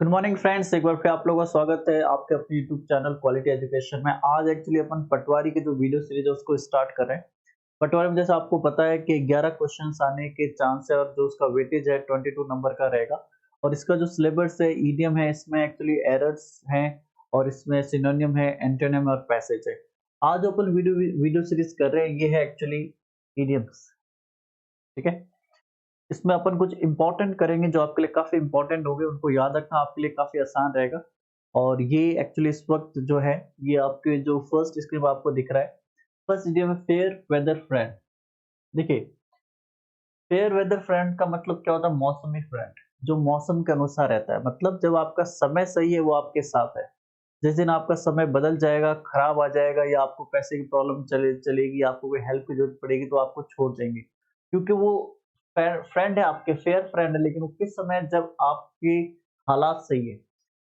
Good morning friends, एक बार फिर आप लोगों का स्वागत है आपके अपने यूट्यूब चैनल क्वालिटी एजुकेशन में। आज एक्चुअली अपन पटवारी की जो वीडियो सीरीज है उसको स्टार्ट कर रहे हैं। पटवारी में जैसा आपको पता है कि 11 क्वेश्चंस आने के चांस है और जो उसका वेटेज है 22 नंबर का रहेगा। और इसका जो सिलेबस है ईडीएम है, इसमें एक्चुअली एरर्स हैं और इसमें सिनोनियम है, एंटोनिम और पैसेज है। आज जो अपन वीडियो वीडियो सीरीज कर रहे हैं ये है एक्चुअली ईडीएम्स। ठीक है, इसमें अपन कुछ इंपॉर्टेंट करेंगे जो आपके लिए काफी इंपॉर्टेंट होंगे, उनको याद रखना आपके लिए काफी आसान रहेगा। और ये एक्चुअली इस वक्त जो है ये आपके जो फर्स्ट स्क्रीन पर आपको दिख रहा है, फर्स्ट वीडियो में फेयर वेदर फ्रेंड। देखिए, फेयर वेदर फ्रेंड का मतलब क्या होता है? मौसमी फ्रेंड, जो मौसम के अनुसार रहता है। मतलब जब आपका समय सही है वो आपके साथ है। जिस दिन आपका समय बदल जाएगा, खराब आ जाएगा या आपको पैसे की प्रॉब्लम चलेगी, आपको कोई हेल्प की जरूरत पड़ेगी तो आपको छोड़ देंगे, क्योंकि वो फ्रेंड है आपके, फेयर फ्रेंड है। लेकिन वो किस समय? जब आपके हालात सही है।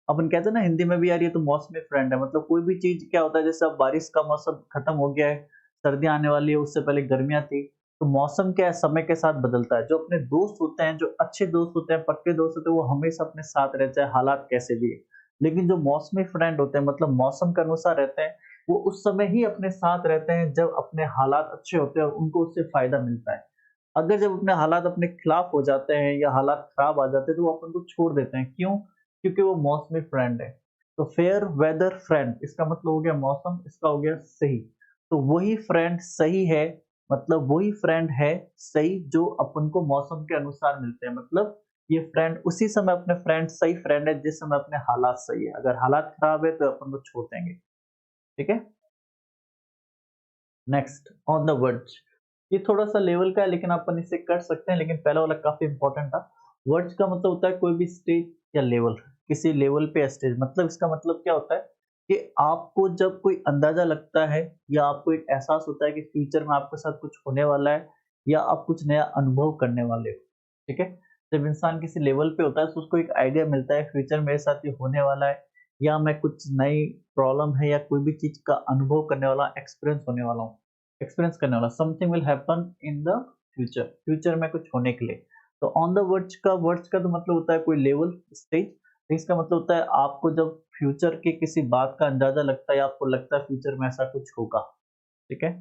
अपन कहते हैं ना हिंदी में भी, यार ये तो मौसमी फ्रेंड है। मतलब कोई भी चीज क्या होता है, जैसे अब बारिश का मौसम खत्म हो गया है, सर्दियां आने वाली है, उससे पहले गर्मियां थी। तो मौसम क्या है, समय के साथ बदलता है। जो अपने दोस्त होते हैं, जो अच्छे दोस्त होते हैं, पक्के दोस्त होते हैं, वो हमेशा अपने साथ रहते हैं, हालात कैसे भी है। लेकिन जो मौसमी फ्रेंड होते हैं, मतलब मौसम के अनुसार रहते हैं, वो उस समय ही अपने साथ रहते हैं जब अपने हालात अच्छे होते हैं और उनको उससे फायदा मिलता है। अगर जब अपने हालात अपने खिलाफ हो जाते हैं या हालात खराब आ जाते हैं तो वो अपन को छोड़ देते हैं। क्यों? क्योंकि वो मौसमी फ्रेंड है। तो फेयर वेदर फ्रेंड, इसका मतलब हो गया मौसम, इसका हो गया सही। तो वही फ्रेंड सही है, मतलब वही फ्रेंड है सही जो अपन को मौसम के अनुसार मिलते हैं। मतलब ये फ्रेंड उसी समय अपने फ्रेंड सही फ्रेंड है जिस समय अपने हालात सही है। अगर हालात खराब है तो अपन को छोड़ देंगे। ठीक है, नेक्स्ट ऑन द वर्ड्स। ये थोड़ा-सा लेवल का है लेकिन अपन इसे कर सकते हैं, लेकिन पहला वाला काफ़ी इंपॉर्टेंट था। वर्ड्स का मतलब होता है कोई भी स्टेज या लेवल, किसी लेवल पे स्टेज। मतलब इसका मतलब क्या होता है कि आपको जब कोई अंदाज़ा लगता है या आपको एक एहसास होता है कि फ्यूचर में आपके साथ कुछ होने वाला है या आप कुछ नया अनुभव करने वाले हो। ठीक है? जब इंसान किसी लेवल पे होता है तो उसको एक आइडिया मिलता है फ्यूचर मेरे साथ ये होने वाला है, या मैं कुछ नई प्रॉब्लम है या कोई भी चीज़ का अनुभव करने वाला, एक्सपीरियंस होने वाला हूँ। एक्सपीरियंस करने वाला, something will happen in the future, future में कुछ होने के लिए। तो ऑन द वर्ड्स का तो मतलब होता है कोई लेवल, स्टेज। इसका मतलब होता है आपको जब फ्यूचर के किसी बात का अंदाजा लगता है या आपको लगता है फ्यूचर में ऐसा कुछ होगा। ठीक है,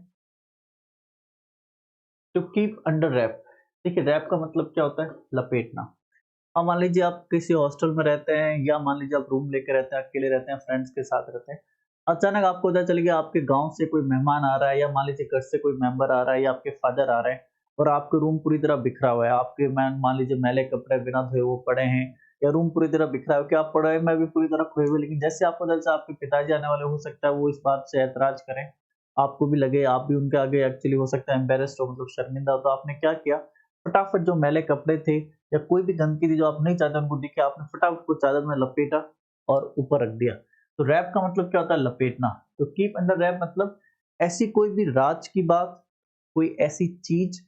टू कीप अंडर रैप। देखिए, रैप का मतलब क्या होता है? लपेटना। अब मान लीजिए आप किसी हॉस्टल में रहते हैं या मान लीजिए आप रूम लेके रहते हैं, अकेले रहते हैं, फ्रेंड्स के साथ रहते हैं। अचानक आपको पता चल गया आपके गाँव से कोई मेहमान आ रहा है या मान लीजिए घर से कोई मेंबर आ रहा है या आपके फादर आ रहे हैं और आपका रूम पूरी तरह बिखरा हुआ है। आपके मान लीजिए मैले कपड़े बिना धोए वो पड़े हैं या रूम पूरी तरह बिखरा है कि आप पड़े हैं, मैं भी पूरी तरह खोए हुए। लेकिन जैसे आपको पता चला आपके पिताजी आने वाले, हो सकता है वो इस बात से ऐतराज करें, आपको भी लगे आप भी उनके आगे एक्चुअली हो सकता है एम्बेरेस्ड हो, मतलब शर्मिंदा हो। तो आपने क्या किया? फटाफट जो मैले कपड़े थे या कोई भी गंदगी थी जो आप नहीं चाहते उनको दिखे, आपने फटाफट को चादर में लपेटा और ऊपर रख दिया। तो रैप का मतलब क्या होता है? लपेटना। तो कीप अंडर रैप मतलब ऐसी कोई भी राज की बात, कोई ऐसी चीज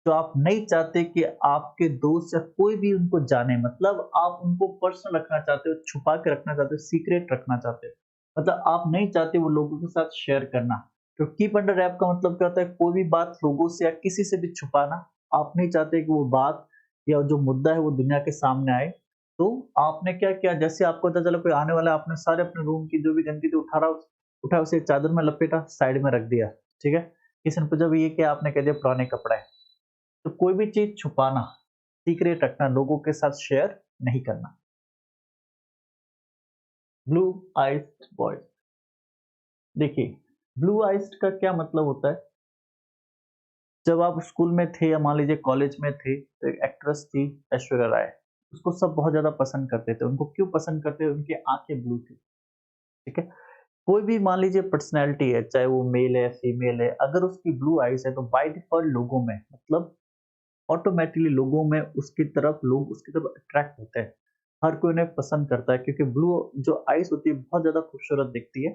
जो आप नहीं चाहते कि आपके दोस्त या कोई भी उनको जाने। मतलब आप उनको पर्सनल रखना चाहते हो, छुपा के रखना चाहते हो, सीक्रेट रखना चाहते हो। मतलब आप नहीं चाहते वो लोगों के साथ शेयर करना। तो कीप अंडर रैप का मतलब क्या होता है? कोई भी बात लोगों से या किसी से भी छुपाना। आप नहीं चाहते कि वो बात या जो मुद्दा है वो दुनिया के सामने आए। तो आपने क्या किया? जैसे आपको पता चला कोई आने वाला है, आपने सारे अपने रूम की जो भी गंदगी थी उठा उसे चादर में लपेटा, साइड में रख दिया। ठीक है? किसी ने पूछा भी ये क्या? आपने कह दिया पुराने कपड़े हैं। तो कोई भी चीज़ छुपाना, सीक्रेट रखना, लोगों के साथ शेयर नहीं करना। Blue eyed boys. देखिए, ब्लू आइज़्ड का क्या मतलब होता है? जब आप स्कूल में थे या मान लीजिए कॉलेज में थे, तो एक एक्ट्रेस थी ऐश्वर्या राय। उसको सब बहुत ज़्यादा पसंद करते थे। उनको क्यों पसंद करते थे? उनकी आँखें ब्लू थी। ठीक है? कोई भी मान लीजिए पर्सनैलिटी है, चाहे वो मेल है, फीमेल है, अगर उसकी ब्लू आइज़ है तो बाय डिफ़ॉल्ट लोगों में, मतलब ऑटोमैटिकली लोगों में उसकी तरफ लोग उसकी तरफ अट्रैक्ट होते हैं। हर कोई उन्हें पसंद करता है क्योंकि ब्लू जो आइज़ होती है बहुत ज़्यादा खूबसूरत दिखती है।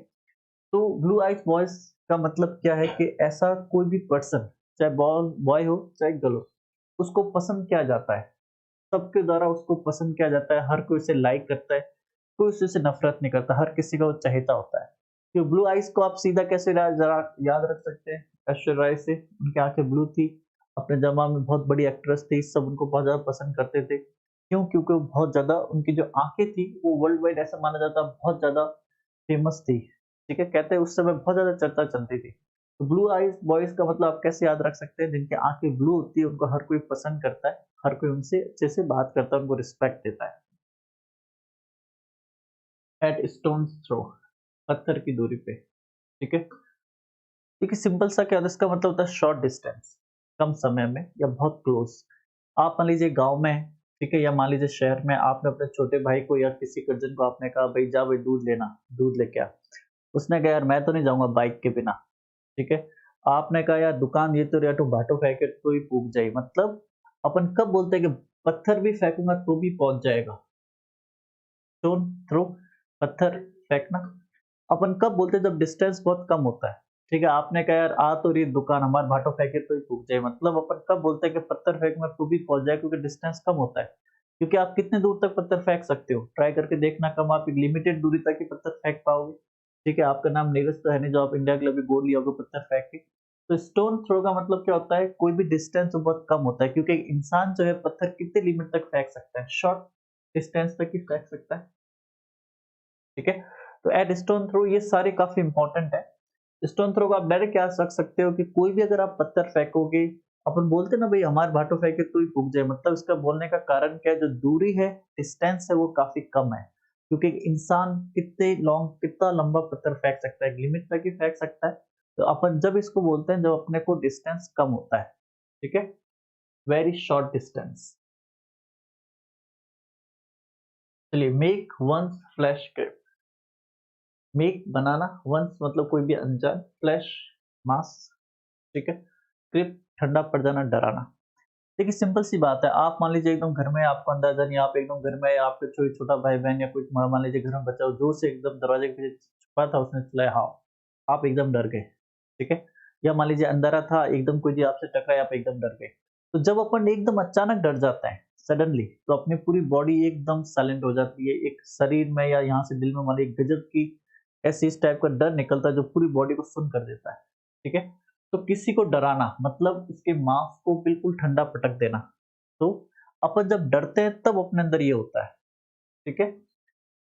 तो ब्लू आइज़ बॉयज़ का मतलब क्या है कि ऐसा कोई भी पर्सन, चाहे बॉय हो चाहे गर्ल हो, उसको पसंद किया जाता है। सबके द्वारा उसको पसंद किया जाता है, हर कोई उसे लाइक करता है, कोई उससे नफ़रत नहीं करता, हर किसी का वो चहेता होता है। तो ब्लू आइज़ को आप सीधा कैसे ज़रा याद रख सकते हैं? ऐश्वर्या राय से, उनकी आँखें ब्लू थी, अपने ज़माने में बहुत बड़ी एक्ट्रेस थी, सब उनको बहुत ज़्यादा पसंद करते थे। क्यों? क्योंकि वो बहुत ज़्यादा उनकी जो आँखें थी वो वर्ल्ड वाइड ऐसा माना जाता है बहुत ज़्यादा फेमस थी। ठीक है? कहते हैं उस समय बहुत ज़्यादा चर्चा चलती थी। तो ब्लू आइज़ बॉयज़ का मतलब आप कैसे याद रख सकते हैं? जिनकी आँखें ब्लू होती है उनको हर कोई पसंद करता है, हर कोई उनसे अच्छे से बात करता है, उनको रिस्पेक्ट देता है। एट स्टोन्स थ्रो, पत्थर की दूरी पे, ठीक है? देखिए सिंपल सा क्या होता है इसका मतलब होता है शॉर्ट डिस्टेंस, कम समय में या बहुत क्लोज। आप मान लीजिए गाँव में हैं, ठीक है? या मान लीजिए शहर में आपने अपने छोटे भाई को या किसी कज़िन को आपने कहा भई जा भई दूध लेना, दूध लेके आ। उसने कहा यार मैं तो नहीं जाऊँगा बाइक के बिना, ठीक है? आपने कहा यार दुकान ये तो रे तू भाटो फेंके तो ही पूग जाई। मतलब अपन कब बोलते हैं कि पत्थर भी फेंकूँगा तो भी पहुँच जाएगा। स्टोन थ्रो, पत्थर फेंकना। अपन कब बोलते हैं जब डिस्टेंस बहुत कम होता है, ठीक है? आपने कहा यार आ तो रही है दुकान हमारे भाटो फेंके तो ही पूग जाए। मतलब अपन कब बोलते हैं कि पत्थर फेंकना तो भी पहुँच जाए क्योंकि डिस्टेंस कम होता है। क्योंकि आप कितने दूर तक पत्थर फेंक सकते हो? ट्राई करके देखना कम आप एक लिमिटेड दूरी तक ही पत्थर फेंक पाओगे। ठीक है? आपका नाम नीरज तो है नहीं जो आप इंडिया के लिए अभी गोल लिया होगा पत्थर फेंक के। तो स्टोन थ्रो का मतलब क्या होता है? कोई भी डिस्टेंस जो बहुत कम होता है क्योंकि एक इंसान जो है पत्थर कितने लिमिट तक फेंक सकता है? शॉर्ट डिस्टेंस तक ही फेंक सकता है। ठीक है? तो एट स्टोन थ्रो ये सारे काफ़ी इम्पोर्टेंट है। स्टोन थ्रो को आप डायरेक्ट क्या रख सकते हो कि कोई भी अगर आप पत्थर फेंकोगे, अपन बोलते हैं ना भई हमारे भाटो फेंके तो ही फूक जाए, मतलब इसका बोलने का कारण क्या है, जो दूरी है, डिस्टेंस है वो काफ़ी कम है। क्योंकि एक इंसान कितना लंबा पत्थर फेंक सकता है, एक लिमिट तक ही फेंक सकता है। तो अपन जब इसको बोलते हैं जब अपने को डिस्टेंस कम होता है, ठीक है? Very short distance. चलिए make one's flesh creep. Make बनाना, वंस मतलब कोई भी अनजान, फ्लैश मास, ठीक है? ग्रिप ठंडा पड़ जाना, डराना। देखिए सिंपल सी बात है, आप मान लीजिए एकदम घर में आपको अंदाजा नहीं, आप एकदम घर में आपके कोई छोटा भाई-बहन या कोई मान लीजिए घर में बच्चा हो, जोर से एकदम दरवाजे के पीछे छुपा था, उसने चिल्लाया हाँ, आप एकदम डर गए, ठीक है? या मान लीजिए अंधेरा था, एकदम कोई चीज़ आपसे टकराई, आप एकदम डर गए। तो जब अपन एकदम अचानक डर जाते हैं, सडनली, तो अपनी पूरी बॉडी एकदम साइलेंट हो जाती है, एक शरीर में या यहाँ से दिल में मान लीजिए गजब की ऐसी इस टाइप का डर निकलता है जो पूरी बॉडी को सुन्न कर देता है, ठीक है? तो किसी को डराना मतलब उसके मांस को बिल्कुल ठंडा पटक देना। तो अपन जब डरते हैं तब अपने अंदर ये होता है, ठीक है?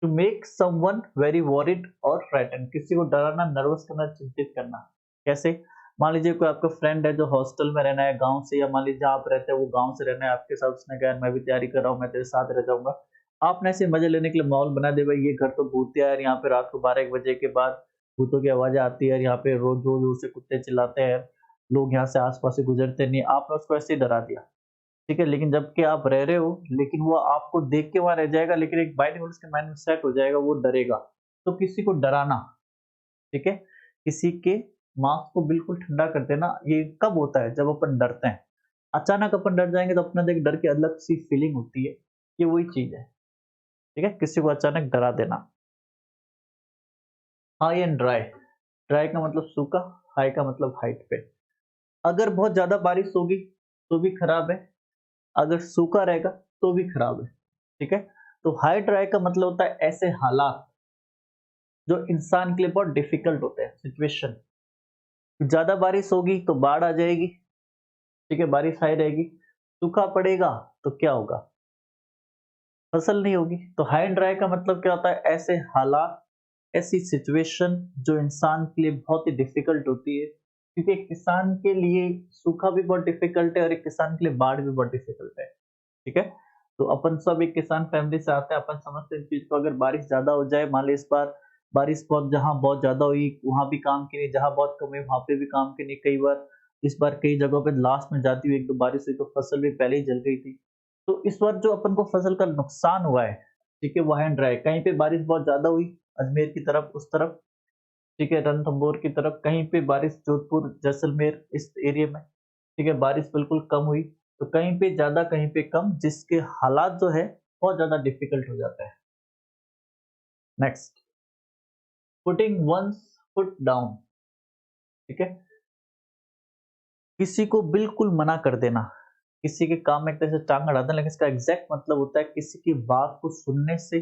To make someone very worried और फ्राइटेंड, किसी को डराना, नर्वस करना, चिंतित करना। कैसे? मान लीजिए कोई आपका फ्रेंड है जो हॉस्टल में रहना है गाँव से, या मान लीजिए जहाँ आप रहते हैं वो गाँव से रहना है आपके साथ, उसने कहा मैं भी तैयारी कर रहा हूँ, मैं तेरे साथ रह जाऊँगा। आपने ऐसे मज़े लेने के लिए माहौल बना दिया, भाई ये घर तो भूतिया है, यहाँ पे रात को 12-1 बजे के बाद भूतों की आवाज़ें आती है, यहाँ पे रोज़ ज़ोर-ज़ोर से कुत्ते चिल्लाते हैं, लोग यहाँ से आस-पास से गुज़रते नहीं, आपने उसको ऐसे ही डरा दिया। ठीक है, लेकिन जबकि आप रह रहे हो, लेकिन वो आपको देख के वहाँ रह जाएगा, लेकिन एक बाय डिफ़ॉल्ट उसके माइंड में सेट हो जाएगा, वो डरेगा। तो किसी को डराना, ठीक है? किसी के मांस को बिल्कुल ठंडा कर देना, ये कब होता है? जब अपन डरते हैं। अचानक अपन डर जाएँगे तो अपने अंदर एक डर की अलग-सी फीलिंग होती है, ये वही चीज़ है, ठीक है? किसी को अचानक डरा देना। हाई एंड ड्राई, ड्राई का मतलब सूखा, हाई का मतलब हाइट पे। अगर बहुत ज़्यादा बारिश होगी, तो भी खराब है, अगर सूखा रहेगा, तो भी खराब है। ठीक है? तो हाई ड्राई का मतलब होता है ऐसे हालात जो इंसान के लिए बहुत डिफिकल्ट होते हैं, सिचुएशन। ज़्यादा बारिश होगी तो बाढ़ आ जाएगी, ठीक है? बारिश हाई रहेगी। सूखा पड़ेगा तो क्या होगा? फसल नहीं होगी। तो हाई एंड ड्राई का मतलब क्या होता है? ऐसे हालात, ऐसी सिचुएशन जो इंसान के लिए बहुत ही डिफिकल्ट होती है। क्योंकि एक किसान के लिए सूखा भी बहुत डिफिकल्ट है और एक किसान के लिए बाढ़ भी बहुत डिफिकल्ट है। ठीक है? तो अपन सब एक किसान फैमिली से आते हैं, अपन समझते हैं इस चीज़ को। अगर बारिश ज़्यादा हो जाए, मान लीजिए इस बार बारिश बहुत ज़्यादा हुई, वहाँ भी काम की नहीं, जहाँ बहुत कम हुई, वहाँ पे भी काम की नहीं। कई बार इस बार कई जगहों पे लास्ट में जाती हुई 1-2 बारिश हुई, तो फसल भी पहले ही जल गई थी। तो इस बार जो अपन को फसल का नुकसान हुआ है, ठीक है, वो है ड्राई। कहीं पे बारिश बहुत ज़्यादा हुई, अजमेर की तरफ, उस तरफ, ठीक है, रणथंभौर की तरफ। कहीं पे बारिश जोधपुर, जैसलमेर इस एरिया में, ठीक है, बारिश बिल्कुल कम हुई। तो कहीं पे ज़्यादा, कहीं पे कम, जिसके हालात जो है बहुत ज़्यादा डिफ़िकल्ट हो जाता है। Next, putting one's foot down, ठीक है? किसी को बिल्कुल मना कर देना, किसी के काम में एक तरह से टाँग अड़ा देना, लेकिन इसका एग्ज़ैक्ट मतलब होता है किसी की बात को सुनने से,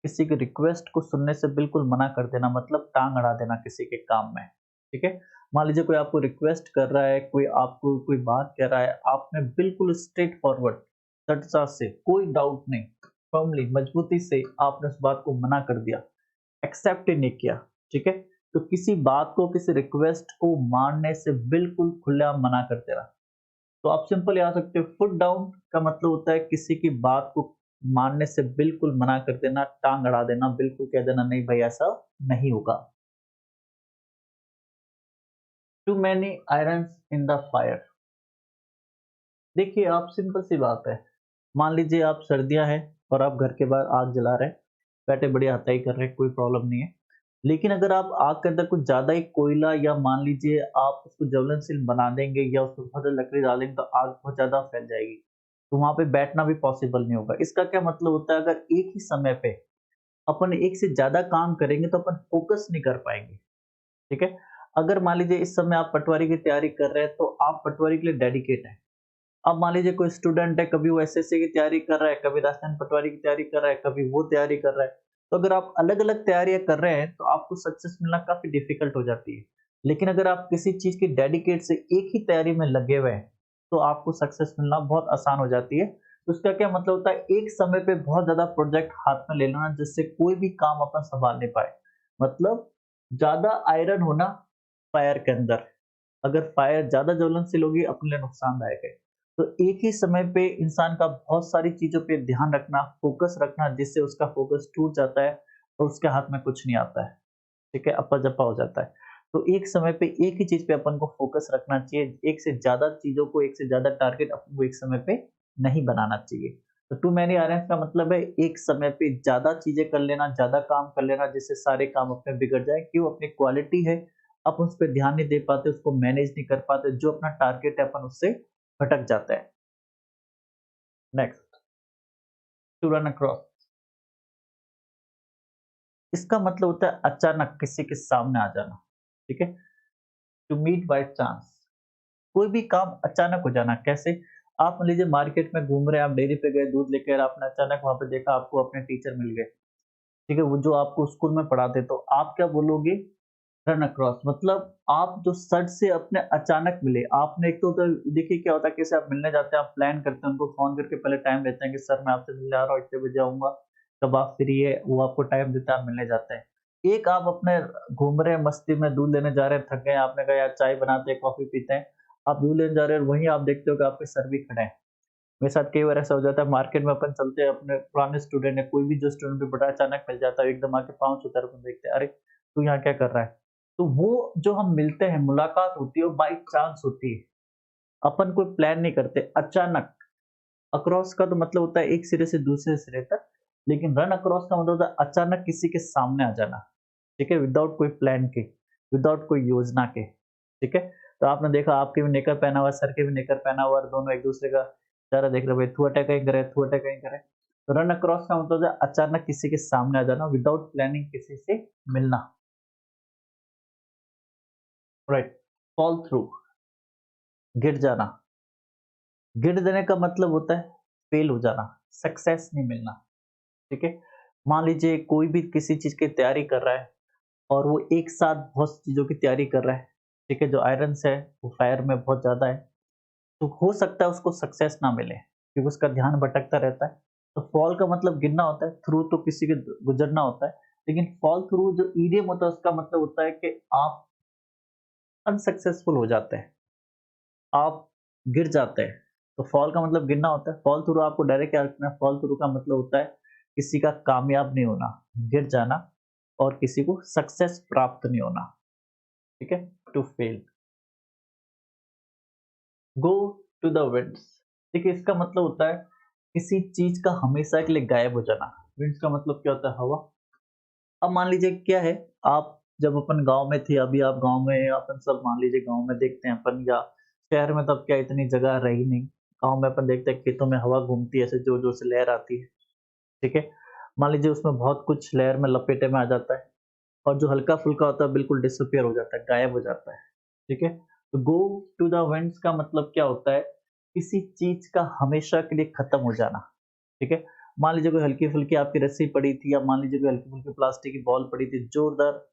किसी की रिक्वेस्ट को सुनने से बिल्कुल मना कर देना, मतलब टाँग अड़ा देना किसी के काम में, ठीक है? मान लीजिए कोई आपको रिक्वेस्ट कर रहा है, कोई आपको कोई बात कह रहा है, आपने बिल्कुल स्ट्रेट फॉरवर्ड सच्चा से, कोई डाउट नहीं, फर्मली मजबूती से आपने उस बात को मना कर दिया, एक्सेप्ट ही नहीं किया, ठीक है। तो किसी बात को, किसी रिक्वेस्ट को मानने से बिल्कुल खुलेआम मना कर देना। तो आप सिंपल याद सकते हो, फुट डाउन का मतलब होता है किसी की बात को मानने से बिल्कुल मना कर देना, टांग अड़ा देना, बिल्कुल कह देना नहीं भाई ऐसा नहीं होगा। Too many irons in the fire. देखिए आप सिंपल सी बात है, मान लीजिए आप सर्दियां हैं और आप घर के बाहर आग जला रहे हैं, बैठे बढ़िया हथाई कर रहे हैं, कोई प्रॉब्लम नहीं है। लेकिन अगर आप आग के अंदर कुछ ज्यादा ही कोयला या मान लीजिए आप उसको ज्वलनशील बना देंगे या उसमें बहुत ज्यादा लकड़ी डालेंगे तो आग बहुत ज्यादा फैल जाएगी, तो वहां पे बैठना भी पॉसिबल नहीं होगा। इसका क्या मतलब होता है, अगर एक ही समय पे अपन एक से ज्यादा काम करेंगे तो अपन फोकस नहीं कर पाएंगे, ठीक है। अगर मान लीजिए इस समय आप पटवारी की तैयारी कर रहे हैं तो आप पटवारी के लिए डेडिकेट है। अब मान लीजिए कोई स्टूडेंट है, कभी वो एसएससी की तैयारी कर रहा है, कभी राजस्थान पटवारी की तैयारी कर रहा है, कभी वो तैयारी कर रहा है। तो अगर आप अलग-अलग तैयारियाँ कर रहे हैं, तो आपको सक्सेस मिलना काफ़ी डिफिकल्ट हो जाती है। लेकिन अगर आप किसी चीज़ की डेडिकेट से एक ही तैयारी में लगे हुए हैं, तो आपको सक्सेस मिलना बहुत आसान हो जाती है। तो इसका क्या मतलब होता है, एक समय पे बहुत ज़्यादा प्रोजेक्ट हाथ में ले लेना जिससे कोई भी काम अपन सँभाल नहीं पाए। मतलब ज़्यादा आयरन होना फायर के अंदर, अगर फायर ज़्यादा ज्वलनशील होगी अपने लिए नुकसानदायक है। तो एक ही समय पे इंसान का बहुत सारी चीज़ों पे ध्यान रखना, फ़ोकस रखना जिससे उसका फ़ोकस टूट जाता है और उसके हाथ में कुछ नहीं आता है, ठीक है? अप्पा-जप्पा हो जाता है। तो एक समय पे एक ही चीज़ पे अपन को फ़ोकस रखना चाहिए, एक से ज़्यादा चीज़ों को, एक से ज़्यादा टारगेट अपन को एक समय पे नहीं बनाना चाहिए। तो टू मैनी अर्न्स का मतलब है एक समय पे ज़्यादा चीज़ें कर लेना, ज़्यादा काम कर लेना जिससे सारे काम अपने बिगड़ जाएँ। क्यों? अपनी क्वालिटी है, अपन उस पे ध्यान नहीं दे पाते, उसको मैनेज नहीं कर पाते, जो अपना टारगेट है अपन उससे भटक जाते हैं। Next, to run across. इसका मतलब होता है अचानक किसी के सामने आ जाना, ठीक है। टू मीट बाय चांस, कोई भी काम अचानक हो जाना। कैसे? आप मान लीजिए मार्केट में घूम रहे हैं, आप डेयरी पे गए दूध लेकर, आपने अचानक वहां पे देखा आपको अपने टीचर मिल गए, ठीक है, वो जो आपको स्कूल में पढ़ाते, तो आप क्या बोलोगे? Run across. मतलब आप जो सर से अपने अचानक मिले, आपने एक तो देखिए क्या होता है, कैसे आप मिलने जाते हैं, आप प्लान करते हैं, उनको फोन करके पहले टाइम लेते हैं कि सर मैं आपसे मिलने आ रहा हूँ, इतने बजे आऊंगा, कब आप फ्री है, वो आपको टाइम देते हैं, आप मिलने जाते हैं। एक आप अपने घूम रहे हैं मस्ती में, दूध लेने जा रहे हैं, थक गए, आपने कहा यार चाय बनाते हैं, कॉफी पीते हैं, आप दूध लेने जा रहे हैं और वहीं आप देखते हो कि आपके सर भी खड़े हैं। मेरे साथ कई बार ऐसा हो जाता है, मार्केट में अपन चलते हैं, अपने पुराने स्टूडेंट है, कोई भी जो स्टूडेंट भी बड़ा अचानक मिल जाता है, एकदम आके पाँव छूता है, अपन देखते हैं, अरे तू यहाँ क्या कर रहा है? तो वो जो हम मिलते हैं, मुलाकात होती है, वो बाई चांस होती है। अपन कोई प्लान नहीं करते, अचानक। अक्रॉस का तो मतलब होता है एक सिरे से दूसरे सिरे तक, लेकिन रन अक्रॉस का मतलब होता है अचानक किसी के सामने आ जाना, ठीक है? विदाउट कोई प्लान के, विदाउट कोई योजना के, ठीक है? तो आपने देखा आपके भी नेकर पहना हुआ है, सर के भी नेकर पहना हुआ है और दोनों एक-दूसरे का चेहरा देख रहे हैं, भाई थू अटैक कहीं करे, थू अटैक कहीं करे। तो रन अक्रॉस का मतलब है अचानक किसी के सामने आ जाना, विदाउट प्लानिंग किसी से मिलना, राइट? फॉल थ्रू, गिर जाना। गिर जाने का मतलब होता है फेल हो जाना, सक्सेस नहीं मिलना, ठीक है? मान लीजिए कोई भी किसी चीज़ की तैयारी कर रहा है और वो एक साथ बहुत चीज़ों की तैयारी कर रहा है, ठीक है? जो आयरन्स है, वो फायर में बहुत ज़्यादा है, तो हो सकता है उसको सक्सेस ना मिले, क्योंकि उसका ध्यान भटकता रहता है। तो फॉल का मतलब गिरना होता है, थ्रू तो किसी के गुजरना होता है, लेकिन फॉल थ्रू जो ईडियम होता है उसका मतलब होता है कि आप अनसक्सेसफुल हो जाते हैं, आप गिर जाते हैं। तो फॉल का मतलब गिरना होता है, फॉल थ्रू आपको डायरेक्ट क्या रखना है, फॉल थ्रू का मतलब होता है किसी का कामयाब नहीं होना, गिर जाना और किसी को सक्सेस प्राप्त नहीं होना, ठीक है? To fail. Go to the winds. देखिए इसका मतलब होता है किसी चीज का हमेशा के लिए गायब हो जाना। विंड्स का मतलब क्या होता है? हवा। अब मान लीजिए क्या है, आप जब अपन गांव में थे, अभी आप गांव में हैं, अपन सब मान लीजिए गांव में देखते हैं अपन, या शहर में तो अब क्या इतनी जगह रही नहीं। गांव में अपन देखते हैं खेतों में हवा घूमती है, ऐसे जोर जोर से लहर आती है, ठीक है। मान लीजिए उसमें बहुत कुछ लहर में लपेटे में आ जाता है और जो हल्का फुल्का होता है बिल्कुल डिसअपियर हो जाता है, गायब हो जाता है, ठीक है। तो गो टू द विंड्स का मतलब क्या होता है, किसी चीज का हमेशा के लिए खत्म हो जाना, ठीक है। मान लीजिए कोई हल्की-फुल्की आपकी रस्सी पड़ी थी, या मान लीजिए कोई हल्की-फुल्की प्लास्टिक की बॉल पड़ी थी, जोरदार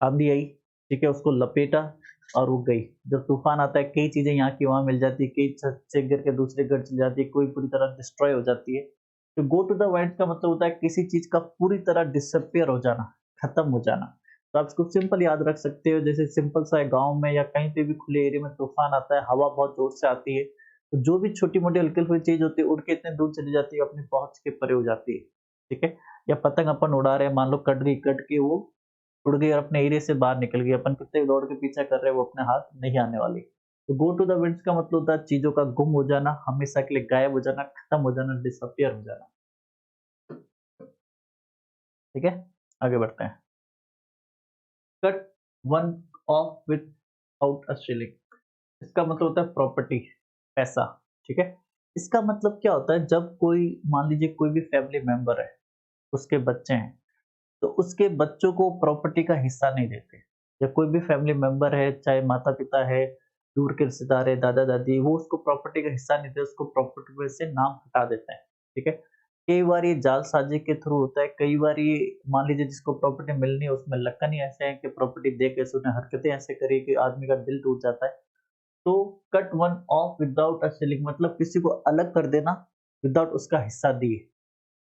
आंधी आई, ठीक है, उसको लपेटा, और रुक गई। जब तूफान आता है कई चीजें यहाँ की वहां मिल जाती है, कई छत से गिर के दूसरे घर चली जाती है, कोई पूरी तरह डिस्ट्रॉय हो जाती है। तो गो टू द वाइड का मतलब होता है किसी चीज का पूरी तरह डिसअपियर हो जाना, खत्म हो जाना। तो आप इसको सिंपल याद रख सकते हो, जैसे सिंपल सा है गाँव में या कहीं पे भी खुले एरिया में तूफान आता है, हवा बहुत जोर से आती है, तो जो भी छोटी-मोटी हल्की-फुल्की चीज़ होती है उड़ के इतने दूर चली जाती है, अपनी पहुँच के परे हो जाती है, ठीक है? या पतंग अपन उड़ा रहे हैं, मान लो कट गई, कट के वो उड़ गई और अपने एरिया से बाहर निकल गई, अपन कितने भी दौड़ के पीछा कर रहे हैं, वो अपने हाथ नहीं आने वाली। तो गो टू द विंड्स का मतलब होता है चीज़ों का गुम हो जाना, हमेशा के लिए गायब हो जाना, खत्म हो जाना, डिसअपियर हो जाना, ठीक है? आगे बढ़ते हैं। Cut one off without a shilling, इसका मतलब होता है प्रॉपर्टी, पैसा, ठीक है? इसका मतलब क्या होता है, जब कोई मान लीजिए कोई भी फैमिली मेंबर है, उसके बच्चे हैं, तो उसके बच्चों को प्रॉपर्टी का हिस्सा नहीं देते, या कोई भी फैमिली मेंबर है, चाहे माता-पिता है, दूर के रिश्तेदार है, दादा-दादी, वो उसको प्रॉपर्टी का हिस्सा नहीं देते, उसको प्रॉपर्टी में से नाम हटा देते हैं, ठीक है? कई बार ये जालसाजी के थ्रू होता है, कई बार ये मान लीजिए जिसको प्रॉपर्टी मिलनी है उसमें लक्षण ही ऐसे हैं कि प्रॉपर्टी दे के उसने हरकतें ऐसे करी कि आदमी का दिल टूट जाता है। तो cut one of without a selling मतलब किसी को अलग कर देना विदाउट उसका हिस्सा दिए,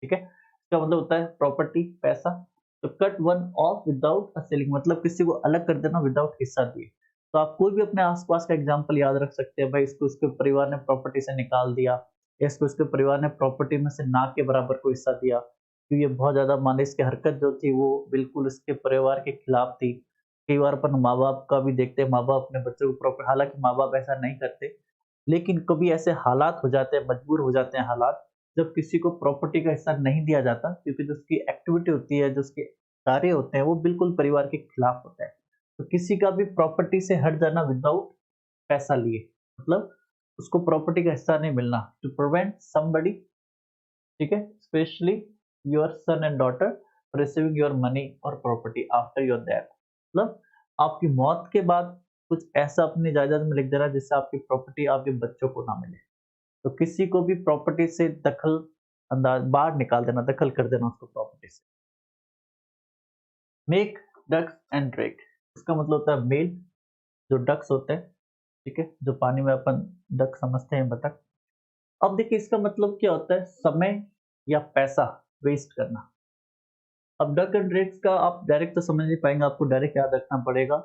ठीक है? इसका मतलब होता है प्रॉपर्टी, पैसा। तो cut one of without a selling मतलब किसी को अलग कर देना विदाउट हिस्सा दिए। तो आप कोई भी अपने आसपास का एग्जांपल याद रख सकते हैं, भाई इसको इसके परिवार ने प्रॉपर्टी से निकाल दिया, या इसको इसके परिवार ने प्रॉपर्टी में से ना के बराबर को हिस्सा दिया, तो ये बहुत ज्यादा मान ली इसकी हरकत जो थी वो बिल्कुल इसके परिवार के खिलाफ थी। कई बार अपन माँ-बाप का भी देखते हैं, माँ-बाप अपने बच्चों को प्रॉपर, हालाँकि माँ-बाप ऐसा नहीं करते, लेकिन कभी ऐसे हालात हो जाते हैं, मजबूर हो जाते हैं हालात, जब किसी को प्रॉपर्टी का हिस्सा नहीं दिया जाता, क्योंकि जो उसकी एक्टिविटी होती है, जो उसके कार्य होते हैं, वो बिल्कुल परिवार के खिलाफ होते हैं। तो किसी का भी प्रॉपर्टी से हट जाना विदाउट पैसा लिए, मतलब उसको प्रॉपर्टी का हिस्सा नहीं मिलना, टू प्रिवेंट समबडी, ठीक है, specially your son and daughter receiving your money और प्रॉपर्टी आफ्टर योर डेथ, मतलब आपकी मौत के बाद कुछ ऐसा अपनी जायदाद में लिख देना जिससे आपकी प्रॉपर्टी आपके बच्चों को ना मिले। तो किसी को भी प्रॉपर्टी से दखल अंदाज बाहर निकाल देना, दखल कर देना उसको प्रॉपर्टी से। मेक डक्स एंड ड्रेक, इसका मतलब होता है मेल, जो डक्स होते हैं, ठीक है, जो पानी में अपन डक समझते हैं, बतख। अब देखिए इसका मतलब क्या होता है, समय या पैसा वेस्ट करना। अब डक एंड ड्रेक्स का आप डायरेक्ट तो समझ नहीं पाएंगे, आपको डायरेक्ट याद रखना पड़ेगा।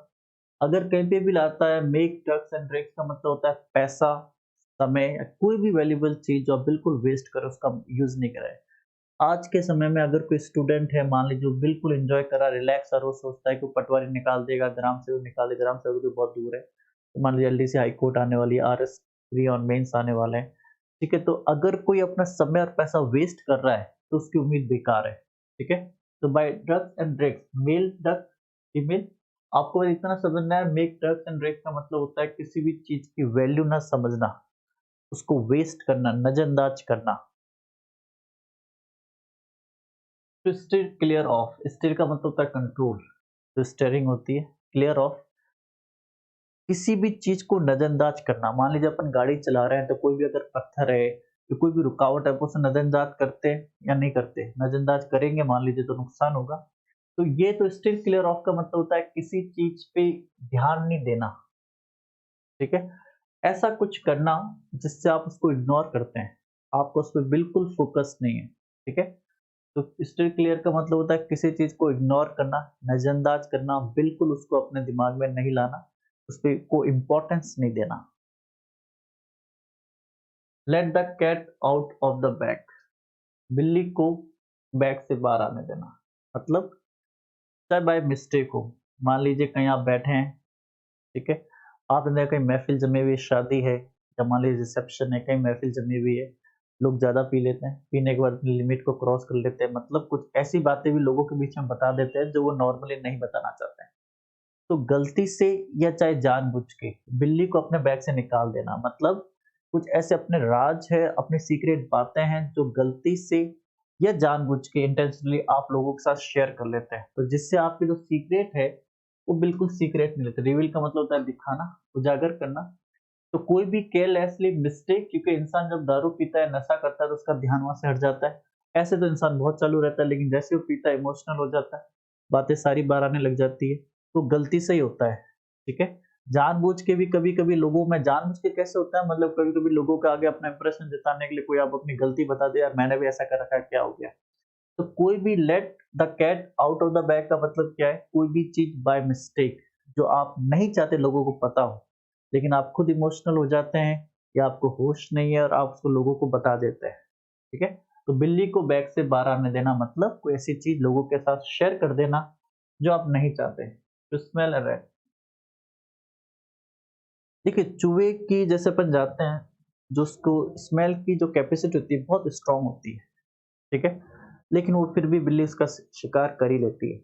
अगर कहीं पे भी लाता है मेक डक्स एंड ड्रेक्स का मतलब होता है पैसा, समय या कोई भी वैल्यूएबल चीज जो आप बिल्कुल वेस्ट करो, उसका यूज नहीं कराए। आज के समय में अगर कोई स्टूडेंट है, मान लीजिए, जो बिल्कुल एंजॉय करा, रिलैक्स, और वो सोचता है कि वो पटवारी निकाल देगा, ग्राम सेवक निकाल देगा, ग्राम सेवक तो बहुत दूर है, तो मान लीजिए जल्दी से हाई कोर्ट आने वाली है, आरएस प्री और मेंस आने वाले हैं, ठीक है? तो अगर कोई अपना समय और पैसा वेस्ट कर रहा है तो उसकी उम्मीद बेकार है, ठीक है? तो by ducks and drakes, male duck, female, आपको बस इतना समझना है, मेक ड्रग्स एंड ड्रेग्स का मतलब होता है किसी भी चीज की वैल्यू ना समझना, उसको वेस्ट करना, नजरअंदाज करना। तो स्टीयर क्लियर ऑफ, स्टीयर का मतलब होता है कंट्रोल, जो स्टीयरिंग होती है, क्लियर ऑफ, किसी भी चीज को नजरअंदाज करना। मान लीजिए अपन गाड़ी चला रहे हैं, तो कोई भी अगर पत्थर है या कोई भी रुकावट है, तो उसे नजरअंदाज करते हैं या नहीं करते? नजरअंदाज करेंगे मान लीजिए तो नुकसान होगा। तो ये तो स्टीयर क्लियर ऑफ का मतलब होता है किसी चीज पे ध्यान नहीं देना, ठीक है? ऐसा कुछ करना जिससे आप उसको इग्नोर करते हैं, आपको उस पर बिल्कुल फोकस नहीं है, ठीक है? तो स्टीयर क्लियर का मतलब होता है किसी चीज को इग्नोर करना, नजरअंदाज करना, बिल्कुल उसको अपने दिमाग में नहीं लाना, उस पे को इम्पोर्टेंस नहीं देना। Let the cat out of the bag, बिल्ली को बैग से बाहर आने देना, मतलब चाहे बाय मिस्टेक हो, मान लीजिए कहीं आप बैठे हैं, ठीक है, आपने कहीं महफिल जमी हुई, शादी है, या मान लीजिए रिसेप्शन है, कहीं महफिल जमी हुई है, लोग ज्यादा पी लेते हैं, पीने के बाद लिमिट को क्रॉस कर लेते हैं, मतलब कुछ ऐसी बातें भी लोगों के बीच में बता देते हैं जो वो नॉर्मली नहीं बताना चाहते हैं। तो गलती से या चाहे जानबूझ के बिल्ली को अपने बैग से निकाल देना, मतलब कुछ ऐसे अपने राज है, अपनी सीक्रेट बातें हैं जो गलती से या जानबूझ के इंटेंशनली आप लोगों के साथ शेयर कर लेते हैं, तो जिससे आपकी जो सीक्रेट है वो बिल्कुल सीक्रेट नहीं रहता। रिवील का मतलब होता है दिखाना, उजागर करना। तो कोई भी केयरलेसली मिस्टेक, क्योंकि इंसान जब दारू पीता है, नशा करता है, तो उसका ध्यान वहां से हट जाता है। ऐसे तो इंसान बहुत चालू रहता है, लेकिन जैसे वो पीता है इमोशनल हो जाता है, बातें सारी बाहर आने लग जाती है, तो गलती से ही होता है, ठीक है? जानबूझ के भी कभी-कभी लोगों में जानबूझ के कैसे होता है, मतलब कभी-कभी लोगों के आगे अपना इंप्रेशन जताने के लिए कोई आप अपनी गलती बता दे, यार मैंने भी ऐसा कर रखा है, क्या हो गया? तो कोई भी let the cat out of the bag का मतलब क्या है? कोई भी चीज़ बाय मिस्टेक जो आप नहीं चाहते लोगों को पता हो, लेकिन आप खुद इमोशनल हो जाते हैं या आपको होश नहीं है और आप उसको लोगों को बता देते हैं, ठीक है? तो बिल्ली को बैग से बाहर आने देना मतलब कोई ऐसी चीज़ लोगों के साथ शेयर कर देना जो आप नहीं चाहते। तो स्मेल अ रैट। देखिए, चूहे की जैसे अपन जानते हैं, जो उसको स्मेल की जो कैपेसिटी होती है बहुत स्ट्रॉन्ग होती है, ठीक है? लेकिन वो फिर भी बिल्ली उसका शिकार कर ही लेती है।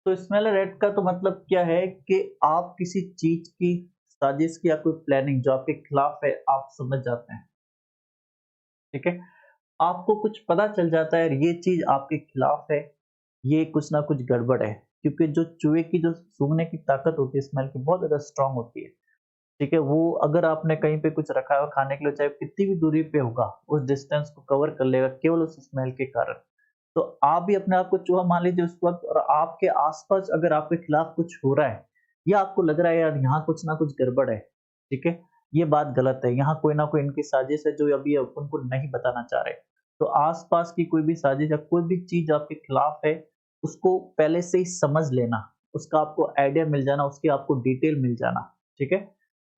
तो स्मेल रेट का तो मतलब क्या है कि आप किसी चीज़ की साजिश की या कोई प्लानिंग जो आपके खिलाफ है, आप समझ जाते हैं, ठीक है? आपको कुछ पता चल जाता है ये चीज़ आपके खिलाफ है, ये कुछ ना कुछ गड़बड़ है। क्योंकि जो चूहे की जो सूंघने की ताकत होती है स्मेल की बहुत ज़्यादा स्ट्रॉन्ग होती है। ठीक है, वो अगर आपने कहीं पे कुछ रखा है खाने के लिए, चाहे कितनी भी दूरी पे होगा, उस डिस्टेंस को कवर कर लेगा केवल उस स्मेल के कारण। तो आप भी अपने आप को चूहा मान लीजिए उस वक़्त, और आपके आस-पास अगर आपके खिलाफ कुछ हो रहा है या आपको लग रहा है यार यहाँ कुछ ना कुछ गड़बड़ है, ठीक है? ये बात गलत है, यहाँ कोई ना कोई इनकी साजिश है जो अभी अपन को नहीं बताना चाह रहे। तो आस-पास की कोई भी साजिश या कोई भी चीज़ आपके खिलाफ है, उसको पहले से ही समझ लेना, उसका आपको आइडिया मिल जाना, उसकी आपको डिटेल मिल जाना, ठीक है?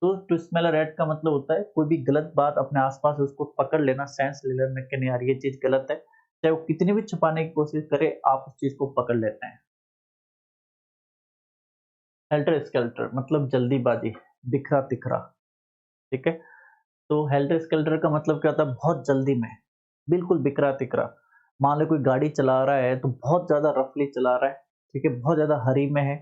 तो टू स्मेल अ रैट का मतलब होता है कोई भी गलत बात अपने आस-पास है उसको पकड़ लेना, सेंस ले लेना कि नहीं यार ये चीज़ गलत है। चाहे वो कितनी भी छुपाने की कोशिश करे, आप उस चीज़ को पकड़ लेते हैं। हेल्टर-स्केल्टर मतलब जल्दीबाज़ी, बिखरा-तिखरा, ठीक है? तो हेल्टर-स्केल्टर का मतलब क्या होता है? बहुत जल्दी में, बिल्कुल बिखरा-तिखरा। मान लो कोई गाड़ी चला रहा है तो बहुत ज़्यादा रफ़ली चला रहा है, ठीक है? बहुत ज़्यादा हरी में है,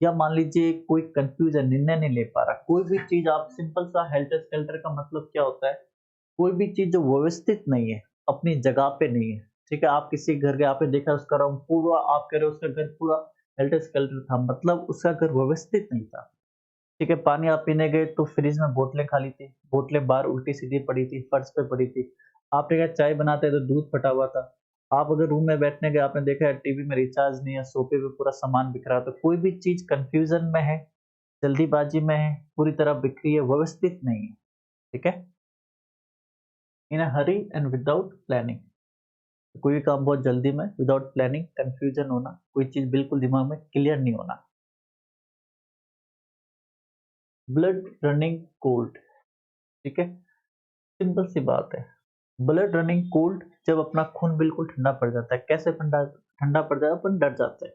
या मान लीजिए कोई कन्फ्यूज़ है, निर्णय नहीं ले पा रहा। कोई भी चीज़ आप सिंपल सा हेल्टर-स्केल्टर का मतलब क्या होता है? कोई भी चीज़ जो व्यवस्थित नहीं है, अपनी जगह पे नहीं है, ठीक है? आप किसी घर गए, आपने देखा उसका रंग पूरा, आप कह रहे हो उसका घर पूरा हेल्टर-स्केल्टर था, मतलब उसका घर व्यवस्थित नहीं था, ठीक है? पानी आप पीने गए तो फ्रिज में बोतलें खाली थी, बोतलें बाहर उल्टी-सीधी पड़ी थी, फर्श पे पड़ी थी। आपने कहा चाय बनाते हैं तो दूध फटा हुआ था। आप अगर रूम में बैठने गए, आपने देखा है टीवी में रिचार्ज नहीं है, सोफे पे पूरा सामान बिखरा है, तो कोई भी चीज़ कन्फ्यूज़न में है, जल्दीबाज़ी में है, पूरी तरह बिखरी है, व्यवस्थित नहीं है, ठीक है? इन अ हरी एंड विदाउट प्लानिंग। कोई भी काम बहुत जल्दी में, विदाउट प्लानिंग, कंफ्यूजन होना, कोई चीज़ बिल्कुल दिमाग में क्लियर नहीं होना। ब्लड रनिंग कोल्ड, ठीक है? सिंपल सी बात है। ब्लड रनिंग कोल्ड जब अपना खून बिल्कुल ठंडा पड़ जाता है, कैसे ठंडा ठंडा पड़ जाए, अपन डर जाते हैं।